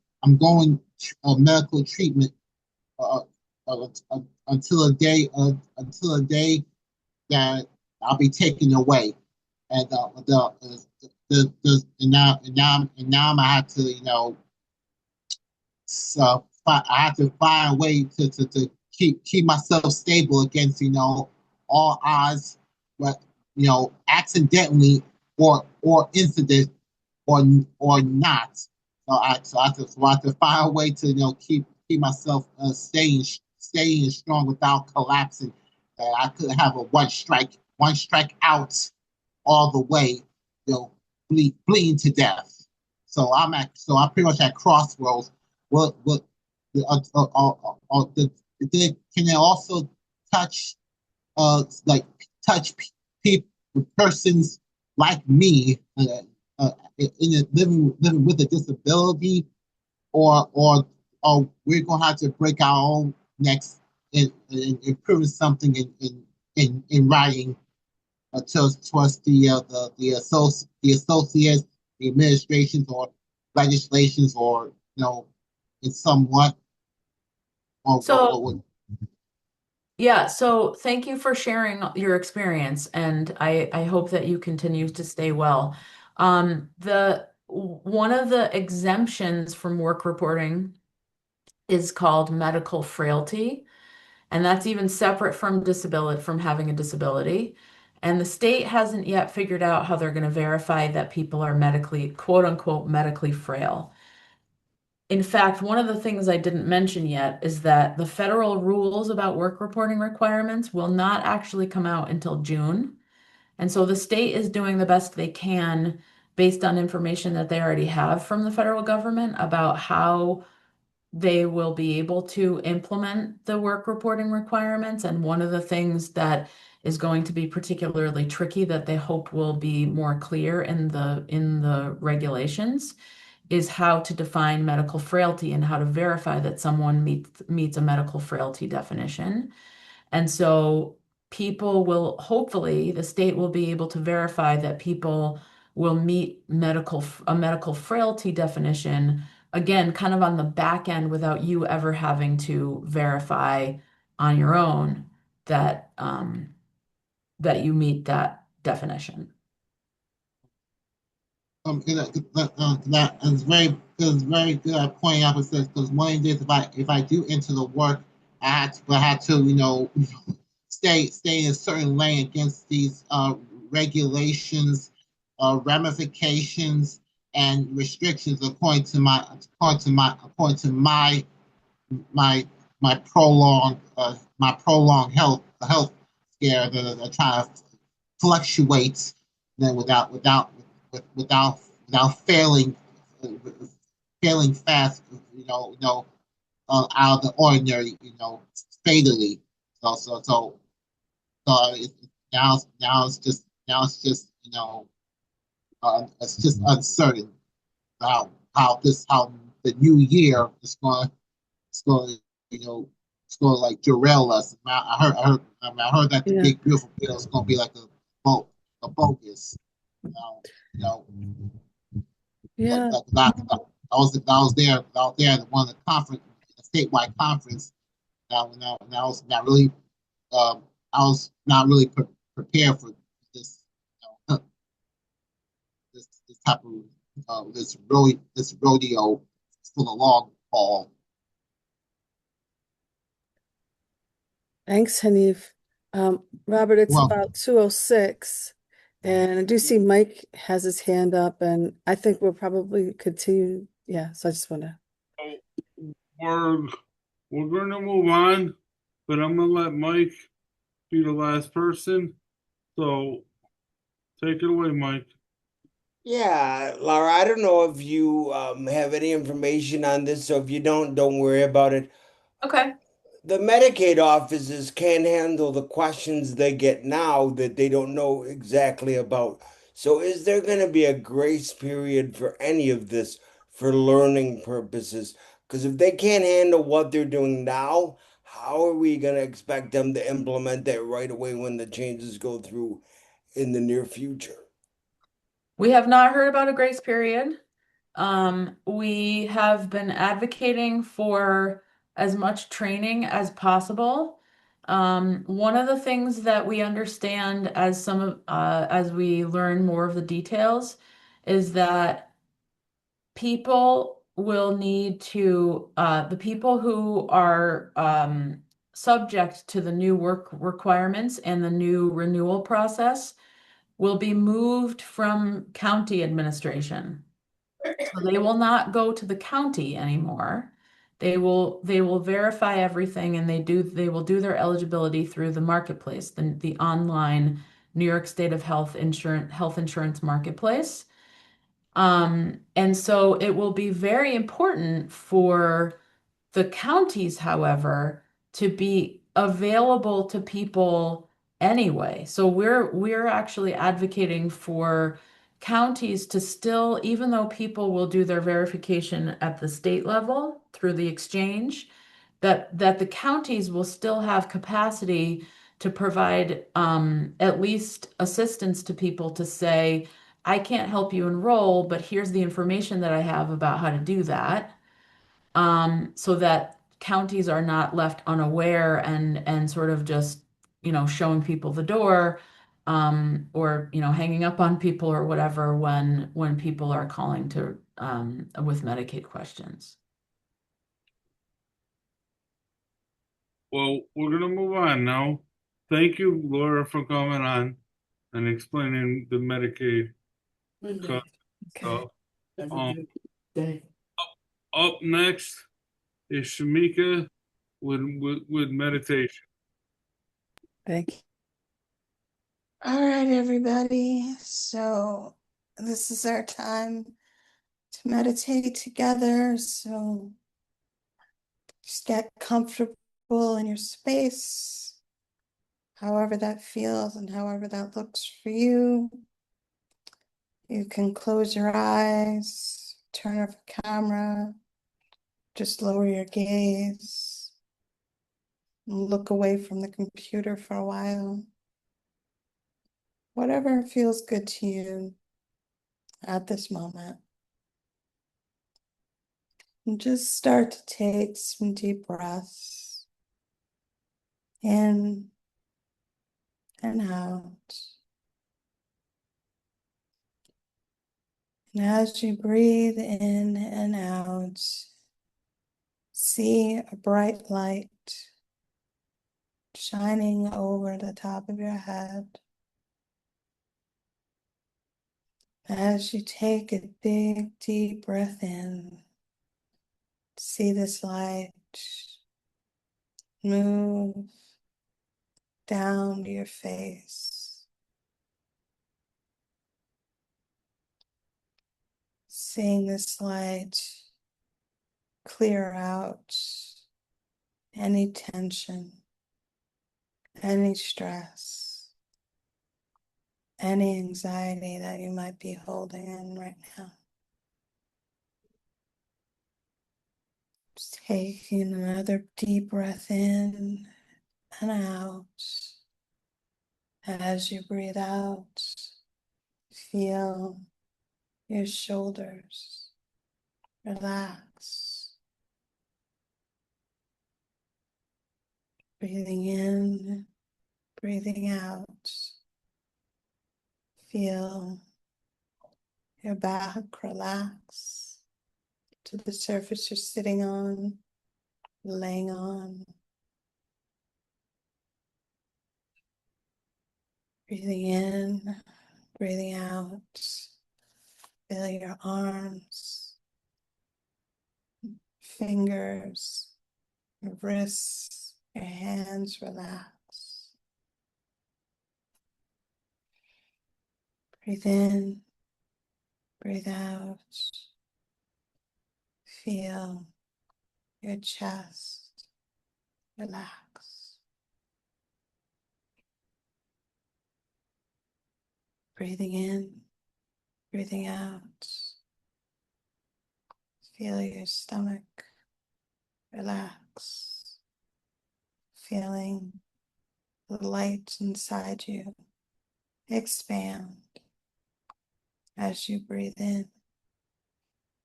medical treatment uh, until a day that I'll be taken away, and and now I have to I have to find a way to keep myself stable against all odds. But accidentally or incident or not. So I have to find a way to keep myself staying strong without collapsing. I could have a one strike out all the way, bleeding to death. So I'm pretty much at crossroads. What can it also touch like touch people persons like me living with a disability, or we're gonna have to break our own necks and prove something in writing towards the associates, the administrations, or legislations, or in somewhat So, yeah, so thank you for sharing your experience, and I hope that you continue to stay well. One of the exemptions from work reporting is called medical frailty, and that's even separate from disability, from having a disability. And the state hasn't yet figured out how they're going to verify that people are medically, quote unquote, medically frail. In fact, one of the things I didn't mention yet is that the federal rules about work reporting requirements will not actually come out until June. And so the state is doing the best they can based on information that they already have from the federal government about how they will be able to implement the work reporting requirements. And one of the things that is going to be particularly tricky that they hope will be more clear in the regulations is how to define medical frailty and how to verify that someone meets a medical frailty definition. And so people will, hopefully, the state will be able to verify that people will meet a medical frailty definition, again, kind of on the back end without you ever having to verify on your own that that you meet that definition. That is very good at pointing out because one of the days if I do enter the work, I had to stay in a certain lane against these regulations, ramifications, and restrictions according to my my prolonged health scare that are trying to fluctuate then without failing fast, out of the ordinary, fatally. So now it's just it's just uncertain how the new year is going it's going to like derail us. I heard that the big beautiful bill is going to be like a bogus. You know, Yeah. I was there at one of the conference, the statewide conference. I was not really prepared for this, this type of this rodeo for the long haul. Thanks, Hanif. Robert, it's Well, about 2:06, and I do see Mike has his hand up, and I think we'll probably continue. Yeah, so I just want to. We're going to move on, but I'm going to let Mike be the last person. So take it away, Mike. Yeah, Laura, I don't know if you have any information on this, so if you don't worry about it. Okay. The Medicaid offices can't handle the questions they get now that they don't know exactly about. So, is there going to be a grace period for any of this for learning purposes? Because if they can't handle what they're doing now, how are we going to expect them to implement that right away when the changes go through in the near future? We have not heard about a grace period. We have been advocating for as much training as possible. One of the things that we understand as we learn more of the details is that people will need to the people who are subject to the new work requirements and the new renewal process will be moved from county administration. So they will not go to the county anymore. They will verify everything, and they will do their eligibility through the marketplace, the online New York State of Health insurance marketplace. And so it will be very important for the counties, however, to be available to people anyway. So we're actually advocating for counties to still, even though people will do their verification at the state level through the exchange, that the counties will still have capacity to provide at least assistance to people to say, I can't help you enroll, but here's the information that I have about how to do that, so that counties are not left unaware and sort of just, showing people the door, or, hanging up on people or whatever when people are calling to with Medicaid questions. Well, we're gonna move on now. Thank you, Laura, for coming on and explaining the Medicaid Okay. stuff. Up next is Shamika with meditation. Thank you. All right, everybody. So this is our time to meditate together. So just get comfortable in your space, however that feels and however that looks for you. You can close your eyes, turn off the camera, just lower your gaze, and look away from the computer for a while. Whatever feels good to you at this moment. And just start to take some deep breaths in and out. And as you breathe in and out, see a bright light shining over the top of your head. As you take a big, deep breath in, see this light move down to your face. Seeing this light clear out any tension, any stress, any anxiety that you might be holding in right now. Just taking another deep breath in and out. As you breathe out, feel your shoulders relax. Breathing in, breathing out. Feel your back relax to the surface you're sitting on, laying on. Breathing in, breathing out. Feel your arms, fingers, your wrists, your hands relax. Breathe in, breathe out. Feel your chest relax. Breathing in, breathing out. Feel your stomach relax. Feeling the light inside you expand as you breathe in,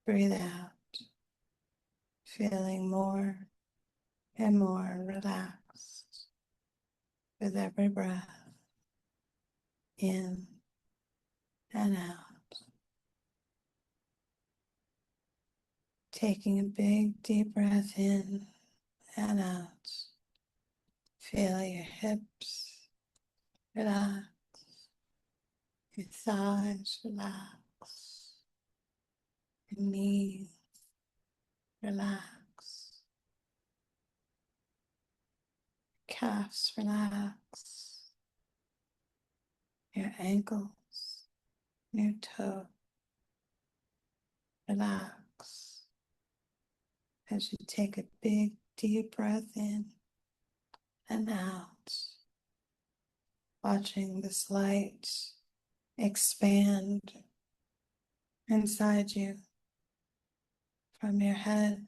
breathe out. Feeling more and more relaxed with every breath in and out. Taking a big deep breath in and out. Feel your hips relax. Your thighs relax. Your knees relax. Calves relax. Your ankles, your toe relax. As you take a big, deep breath in and out, watching this light expand inside you from your head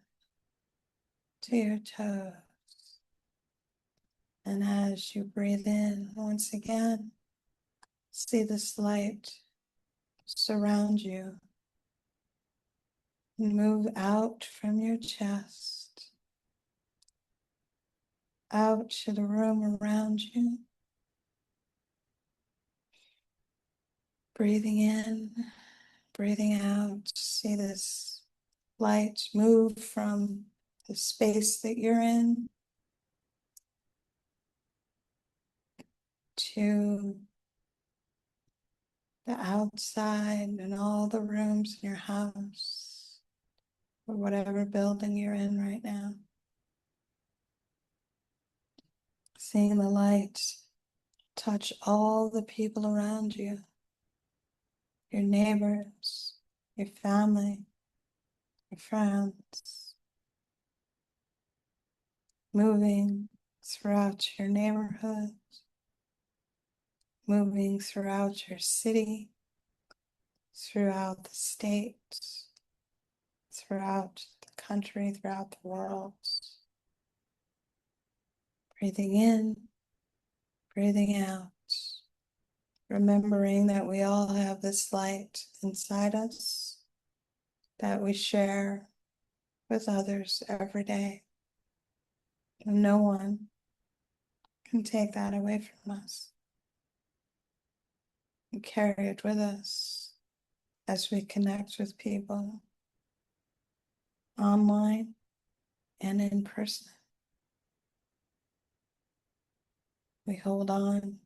to your toes. And as you breathe in once again, see this light surround you and move out from your chest, out to the room around you. Breathing in, breathing out, see this light move from the space that you're in to the outside and all the rooms in your house or whatever building you're in right now. Seeing the light touch all the people around you, your neighbors, your family, your friends, moving throughout your neighborhood, moving throughout your city, throughout the state, throughout the country, throughout the world. Breathing in, breathing out, remembering that we all have this light inside us that we share with others every day. And no one can take that away from us. We carry it with us as we connect with people online and in person. We hold on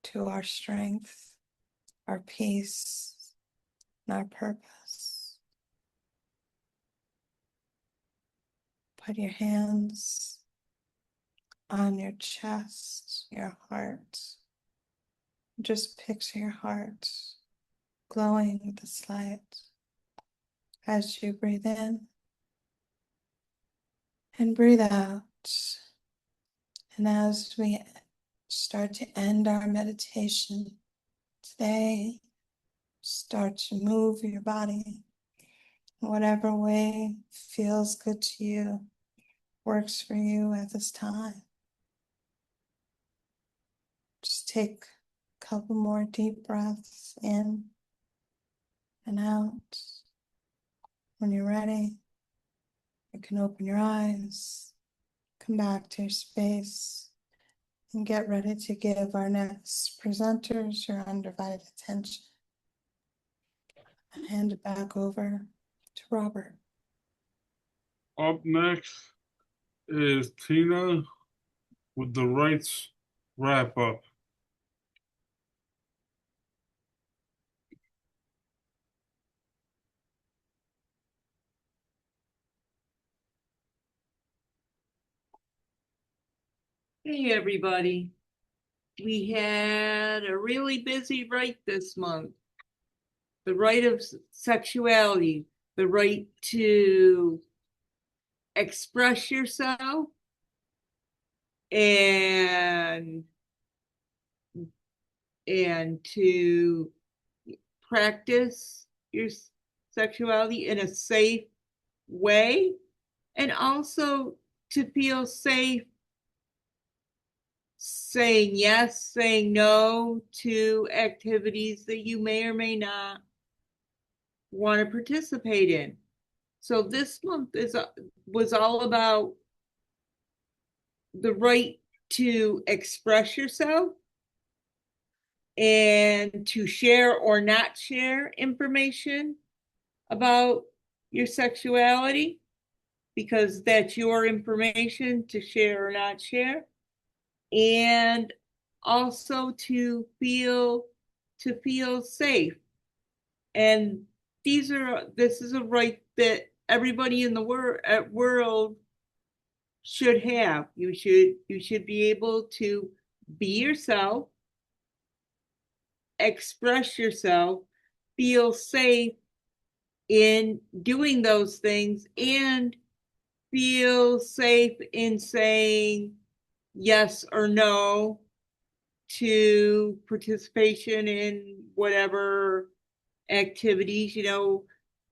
to our strength, our peace, and our purpose. Put your hands on your chest, your heart. Just picture your heart glowing with this light as you breathe in and breathe out. And as we start to end our meditation today, start to move your body whatever way feels good to you, works for you at this time. Just take a couple more deep breaths in and out. When you're ready, you can open your eyes, come back to your space, and get ready to give our next presenters your undivided attention. And hand it back over to Robert. Up next is Tina with the rights wrap up. Hey, everybody. We had a really busy right this month. The right of sexuality, the right to express yourself, and to practice your sexuality in a safe way, and also to feel safe saying yes, saying no to activities that you may or may not want to participate in. So this month was all about the right to express yourself and to share or not share information about your sexuality, because that's your information to share or not share. And also to feel to feel safe. And this is a right that everybody in the world should have. You should be able to be yourself, express yourself, feel safe in doing those things, and feel safe in saying yes or no to participation in whatever activities,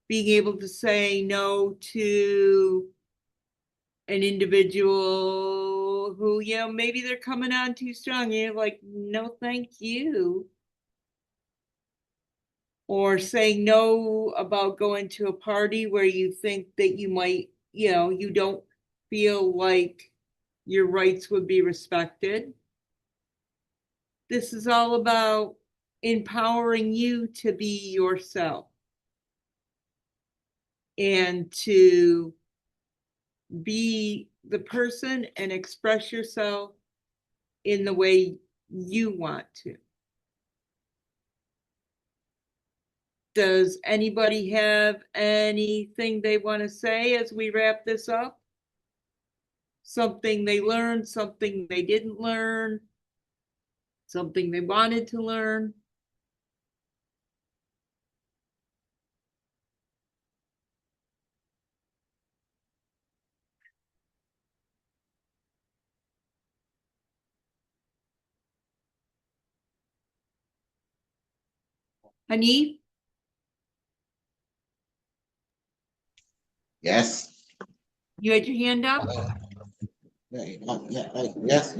being able to say no to an individual who, maybe they're coming on too strong. You're like, no, thank you. Or saying no about going to a party where you think that you might, you don't feel like your rights would be respected. This is all about empowering you to be yourself and to be the person and express yourself in the way you want to. Does anybody have anything they want to say as we wrap this up? Something they learned, something they didn't learn, something they wanted to learn? Hanif? Yes. You had your hand up? Yes,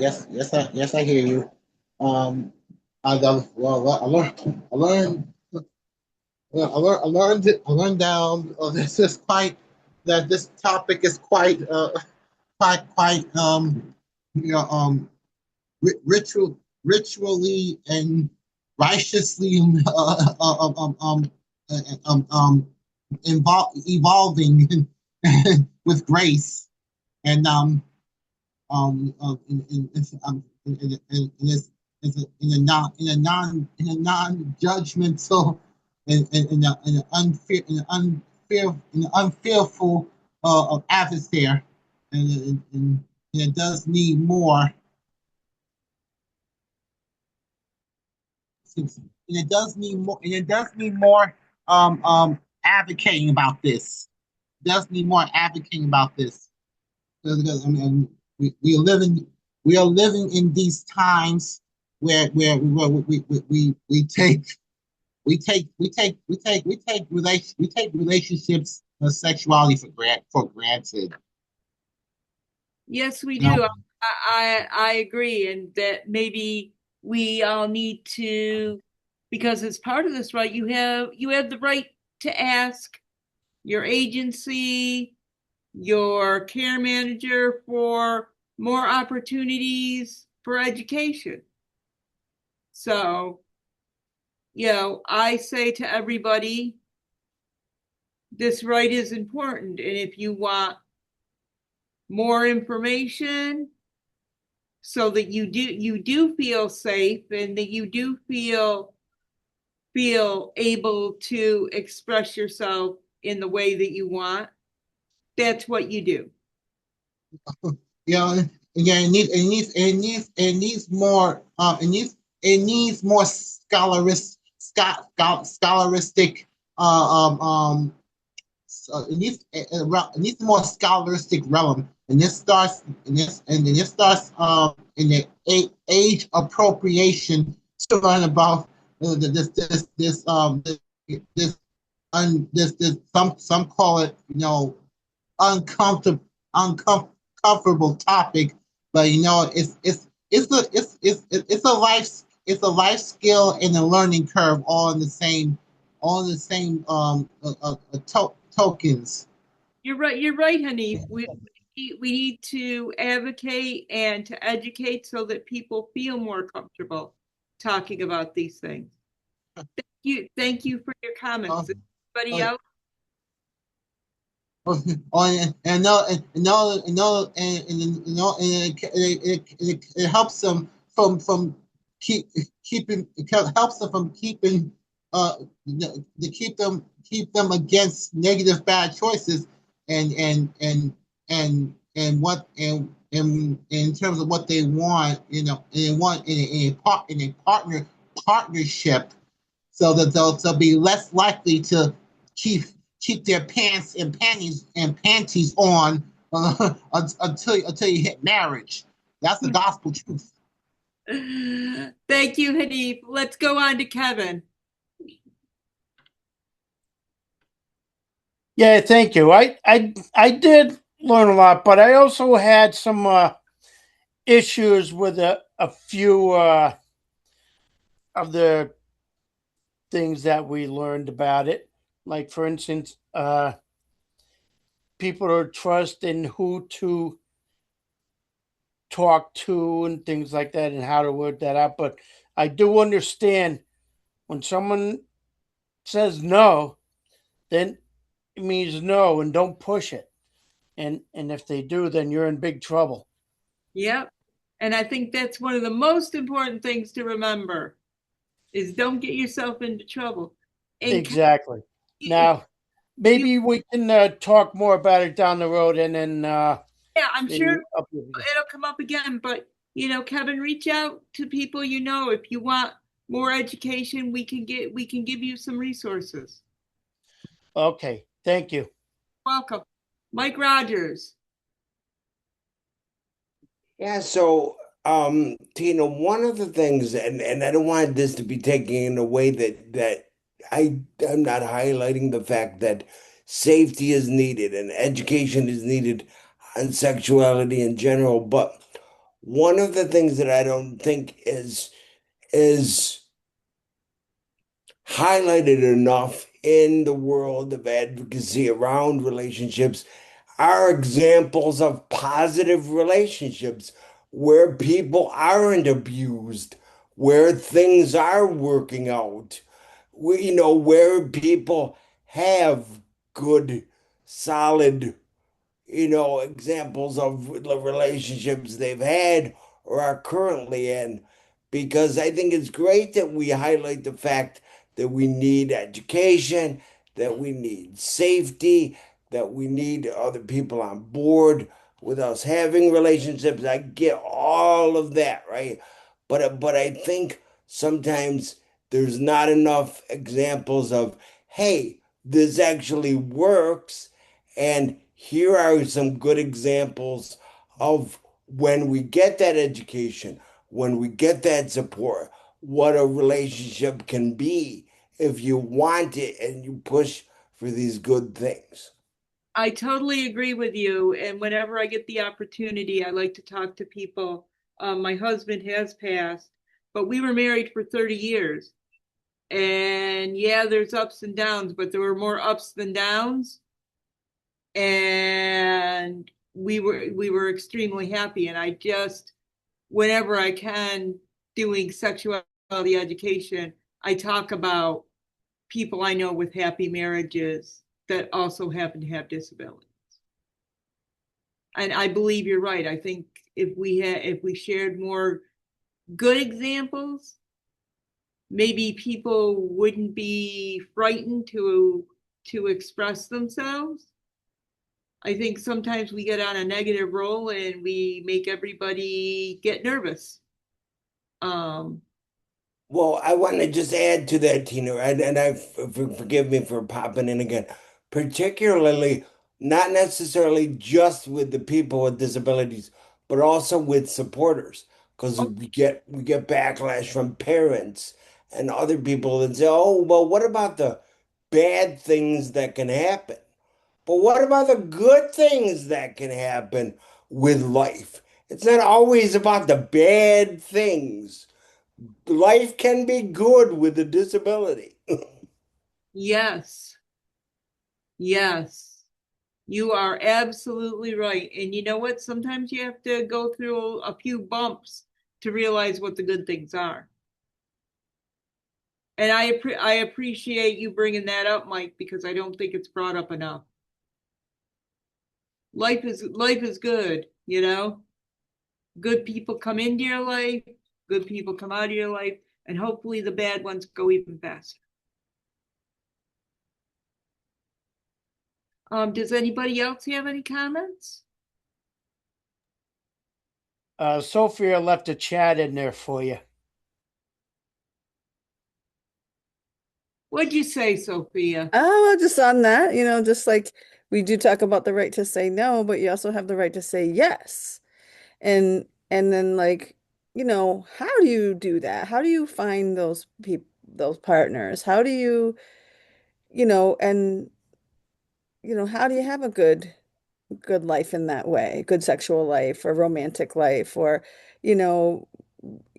I hear you. I learned down. This is quite that this topic is quite ritually and righteously evolving with grace and in a non judgmental in an unfearful adversary, and it does need more. And it does need more. And it does need more advocating about this. It does need more advocating about this. Because I mean, we are living in these times where we take relationships and sexuality for granted. Yes, we No. do. I agree, and that maybe we all need to, because as part of this, right, you have the right to ask your agency, your care manager for more opportunities for education. So, I say to everybody, this right is important, and if you want more information so that you do feel safe and that you do feel able to express yourself in the way that you want, that's what you do. Yeah, it needs more it needs more scholaristic it needs more scholastic realm, and this starts in the age appropriation to learn about this some call it uncomfortable topic, but it's a life skill and a learning curve all in the same tokens. You're right, honey. We need to advocate and to educate so that people feel more comfortable talking about these things. Thank you for your comments. Anybody else? It helps them from keeping, it helps them from keeping to keep them against negative bad choices and what and in terms of what they want, and want in a partnership, so that they'll be less likely to keep keep their pants and panties on until you hit marriage. That's the gospel truth. Thank you, Hanif. Let's go on to Kevin. Yeah, thank you. I did learn a lot, but I also had some issues with a few of the things that we learned about it. Like, for instance, people are trusting who to talk to and things like that and how to work that out. But I do understand when someone says no, then it means no, and don't push it. And if they do, then you're in big trouble. Yep. And I think that's one of the most important things to remember is don't get yourself into trouble. And Exactly. Now, maybe we can talk more about it down the road, and then yeah, I'm maybe sure up here again. it'll come up again. But Kevin, reach out to people if you want more education, we can give you some resources. Okay, thank you. Welcome. Mike Rogers. Yeah, so Tina, one of the things, and I don't want this to be taken in a way that I'm not highlighting the fact that safety is needed and education is needed on sexuality in general, but one of the things that I don't think is highlighted enough in the world of advocacy around relationships are examples of positive relationships where people aren't abused, where things are working out, where people have good, solid examples of the relationships they've had or are currently in, because I think it's great that we highlight the fact that we need education, that we need safety, that we need other people on board with us having relationships. I get all of that, right? But I think sometimes there's not enough examples of, hey, this actually works, and here are some good examples of when we get that education, when we get that support, what a relationship can be if you want it and you push for these good things. I totally agree with you. And whenever I get the opportunity, I like to talk to people. My husband has passed, but we were married for 30 years. And yeah, there's ups and downs, but there were more ups than downs. And we were extremely happy. And I just, whenever I can, doing sexuality education, I talk about people I know with happy marriages that also happen to have disabilities. And I believe you're right. I think if we shared more good examples, maybe people wouldn't be frightened to express themselves. I think sometimes we get on a negative roll and we make everybody get nervous. Well, I want to just add to that, Tina, forgive me for popping in again, particularly not necessarily just with the people with disabilities, but also with supporters, because we get backlash from parents and other people that say, "Oh, well, what about the bad things that can happen? But what about the good things that can happen with life? It's not always about the bad things. Life can be good with a disability." Yes. Yes. You are absolutely right. And you know what? Sometimes you have to go through a few bumps to realize what the good things are. And I appreciate you bringing that up, Mike, because I don't think it's brought up enough. Life is good, Good people come into your life, good people come out of your life, and hopefully the bad ones go even faster. Does anybody else have any comments? Sophia left a chat in there for you. What'd you say, Sophia? Oh, well, just on that, just like we do talk about the right to say no, but you also have the right to say yes. And then like, how do you do that? How do you find those people, those partners? How do you, and how do you have a good life in that way, good sexual life or romantic life or, you know,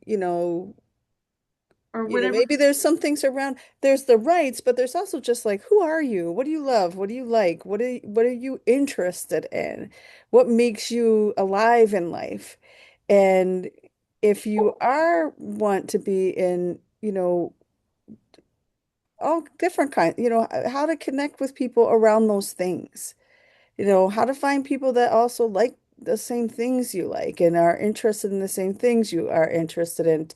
you know, Or whatever. maybe there's some things around, there's the rights, but there's also just like, who are you? What do you love? What do you like? What are you interested in? What makes you alive in life? And if you are want to be in, all different kinds, how to connect with people around those things, how to find people that also like the same things you like and are interested in the same things you are interested in,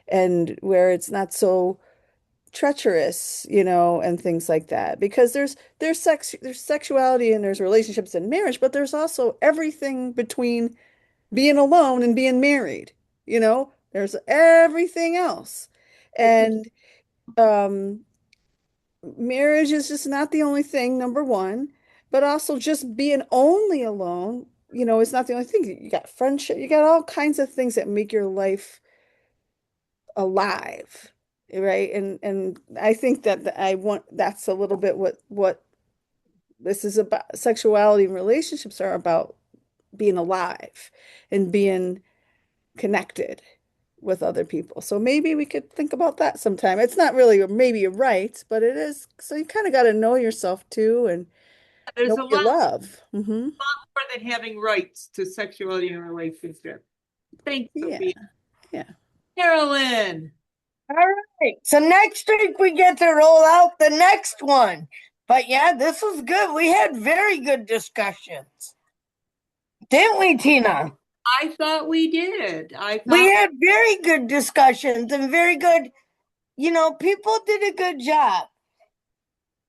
and where it's not so treacherous, and things like that. Because there's sexuality and there's relationships and marriage, but there's also everything between being alone and being married, there's everything else. And um marriage is just not the only thing, number one, but also just being only alone, it's not the only thing. You got friendship, you got all kinds of things that make your life alive, right? And I think that that's a little bit what this is about. Sexuality and relationships are about being alive and being connected with other people. So maybe we could think about that sometime. It's not really maybe you're right, but it is. So you kind of got to know yourself too and know There's a what you lot love. more than having rights to sexuality and relationship. Thanks, Yeah. Sophia. Yeah. Carolyn. All right. So next week we get to roll out the next one. But yeah, this was good. We had very good discussions. Didn't we, Tina? I thought we did. We had very good discussions and very good, people did a good job.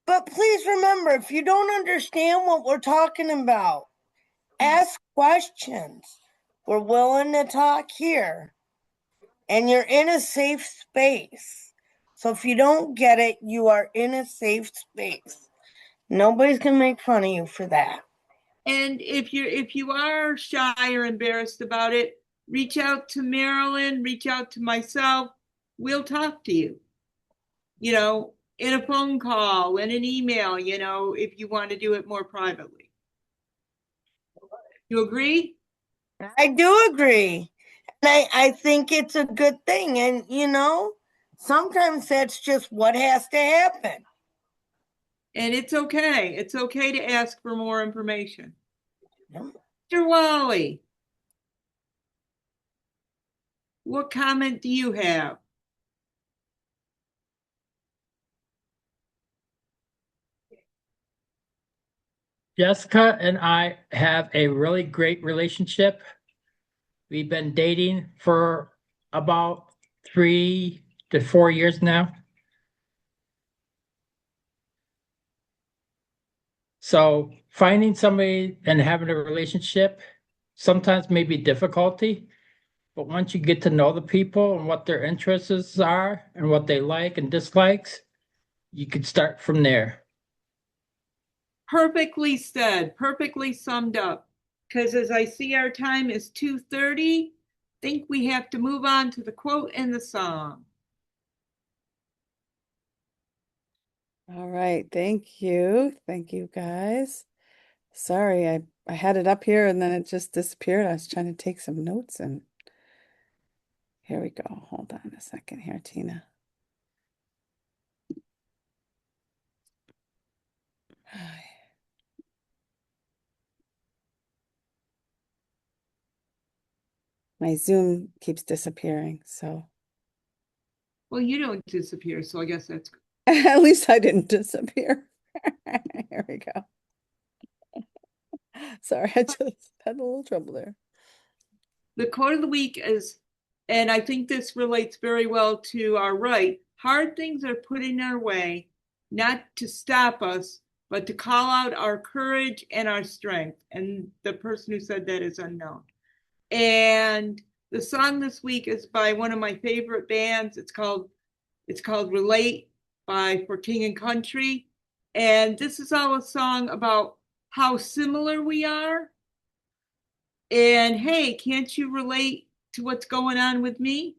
But please remember, if you don't understand what we're talking about, ask questions. We're willing to talk here. And you're in a safe space. So if you don't get it, you are in a safe space. Nobody's gonna make fun of you for that. And if you are shy or embarrassed about it, reach out to Marilyn, reach out to myself. We'll talk to you. In a phone call, in an email, if you want to do it more privately. You agree? I do agree. And I think it's a good thing. And, sometimes that's just what has to happen. And it's okay. It's okay to ask for more information. Mr. Wally, what comment do you have? Jessica and I have a really great relationship. We've been dating for about 3 to 4 years now. So finding somebody and having a relationship sometimes may be difficulty, but once you get to know the people and what their interests are and what they like and dislikes, you can start from there. Perfectly said, perfectly summed up. Because as I see our time is 2:30, think we have to move on to the quote and the song. All right. Thank you. Thank you, guys. Sorry, I had it up here and then it just disappeared. I was trying to take some notes and here we go. Hold on a second here, Tina. My Zoom keeps disappearing, so Well, you don't disappear, so I guess that's good. at least I didn't disappear. Here we go. Sorry, I just had a little trouble there. The quote of the week is And I think this relates very well to our right. Hard things are put in our way, not to stop us, but to call out our courage and our strength. And the person who said that is unknown. And the song this week is by one of my favorite bands. It's called Relate by For King and Country. And this is all a song about how similar we are. And hey, can't you relate to what's going on with me?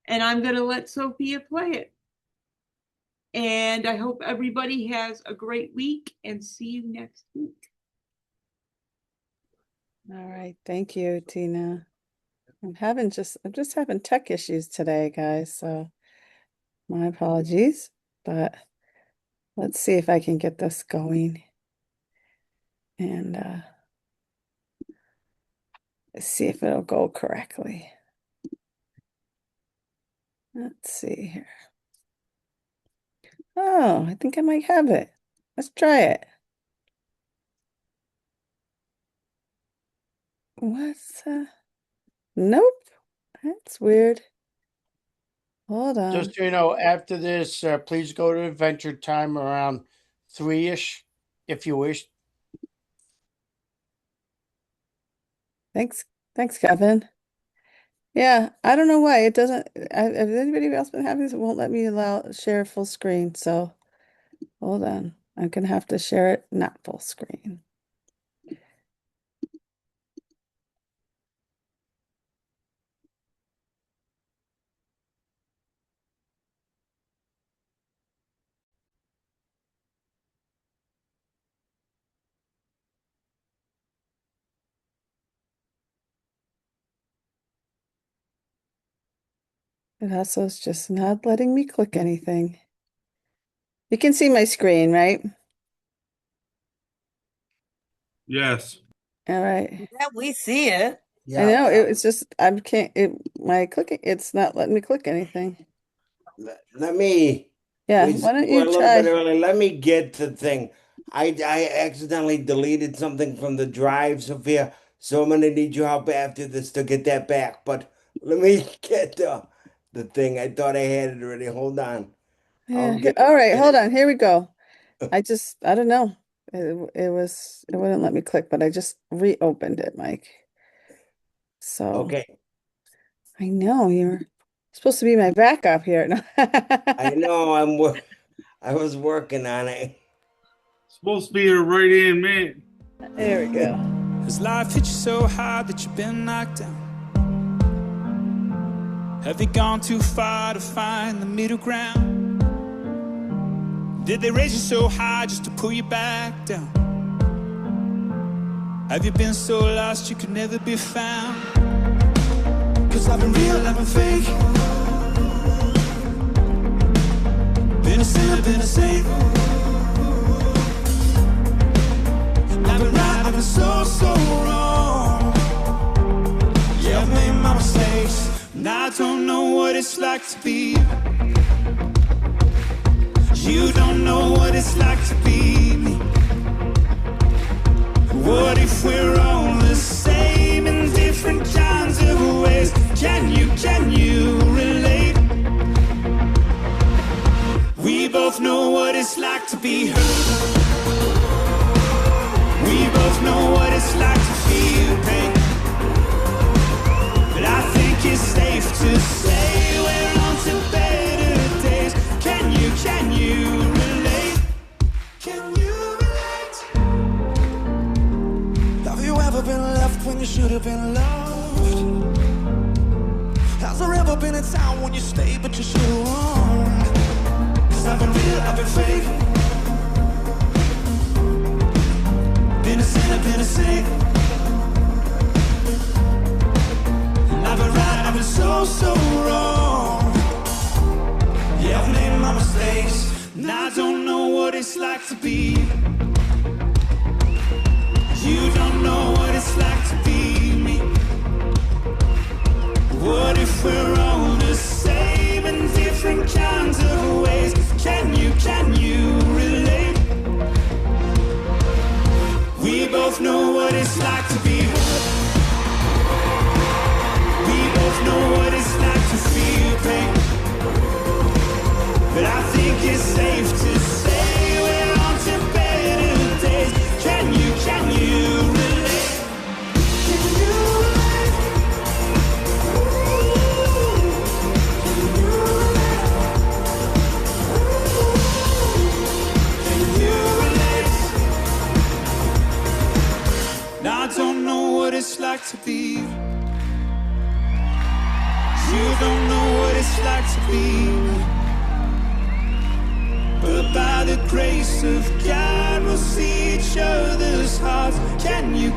And I'm going to let Sophia play it. And I hope everybody has a great week and see you next week. All right, thank you, Tina. I'm just having tech issues today, guys, so my apologies, but let's see if I can get this going and see if it'll go correctly. Let's see here. Oh, I think I might have it. Let's try it. What's nope. That's weird. Hold on. Just so you know, after this, please go to Adventure Time around 3-ish, if you wish. Thanks, Kevin. Yeah, I don't know why it doesn't. Has anybody else been having this? It won't let me share full screen. So hold on. I'm gonna have to share it not full screen. It also is just not letting me click anything. You can see my screen, right? Yes. All right. Yeah, we see it. I know it's just it's not letting me click anything. Let me. Yeah, we why don't were you a little try? bit early. Let me get the thing. I accidentally deleted something from the drive, Sophia. So I'm gonna need your help after this to get that back. But let me get the thing. I thought I had it already. Hold on. Yeah, Get all right, it. hold on. Here we go. I don't know. It wouldn't let me click, but I just reopened it, Mike. So Okay. I know you're supposed to be my backup here. I know I was working on it. Supposed to be a right hand man. There we go. Has life hit you so hard that you've been knocked down? Have you gone too far to find the middle ground? Did they raise you so high just to pull you back down? Have you been so lost you could never be found? 'Cause I've been real, I've been fake. Been a sinner, been a saint. I've been right, I've been so, so wrong. Yeah, I've made my mistakes. Now I don't know what it's like to be. You don't know what it's like to be me. What if we're all the same in different kinds of ways? Can you relate? We both know what it's like to be hurt. We both know what it's like to feel pain. But I think it's safe to say we're on to better days. Can you relate? Can you relate? Have you ever been left when you should have been loved? Has there ever been a time when you stayed but you should have won? 'Cause I've been real, I've been fake. Been a sinner, been a saint. And I've been right, I've been so, so wrong. Yeah, I've made my mistakes. And I don't know what it's like to be. You don't know what it's like to be me. What if we're all the same in different kinds of ways? Can you relate? We both know what it's like to be hurt. We both know what it's like be. But by the grace of God, we'll see each other's hearts. Can you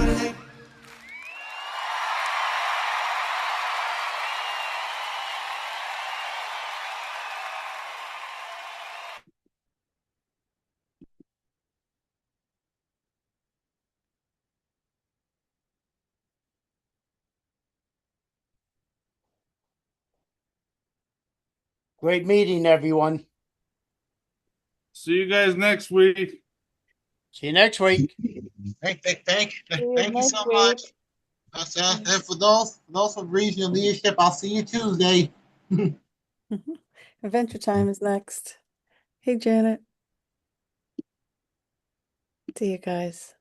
relate? Great meeting, everyone. See you guys next week. See you next week. Thank you so much. And for those from regional leadership, I'll see you Tuesday. Adventure Time is next. Hey, Janet. See you guys.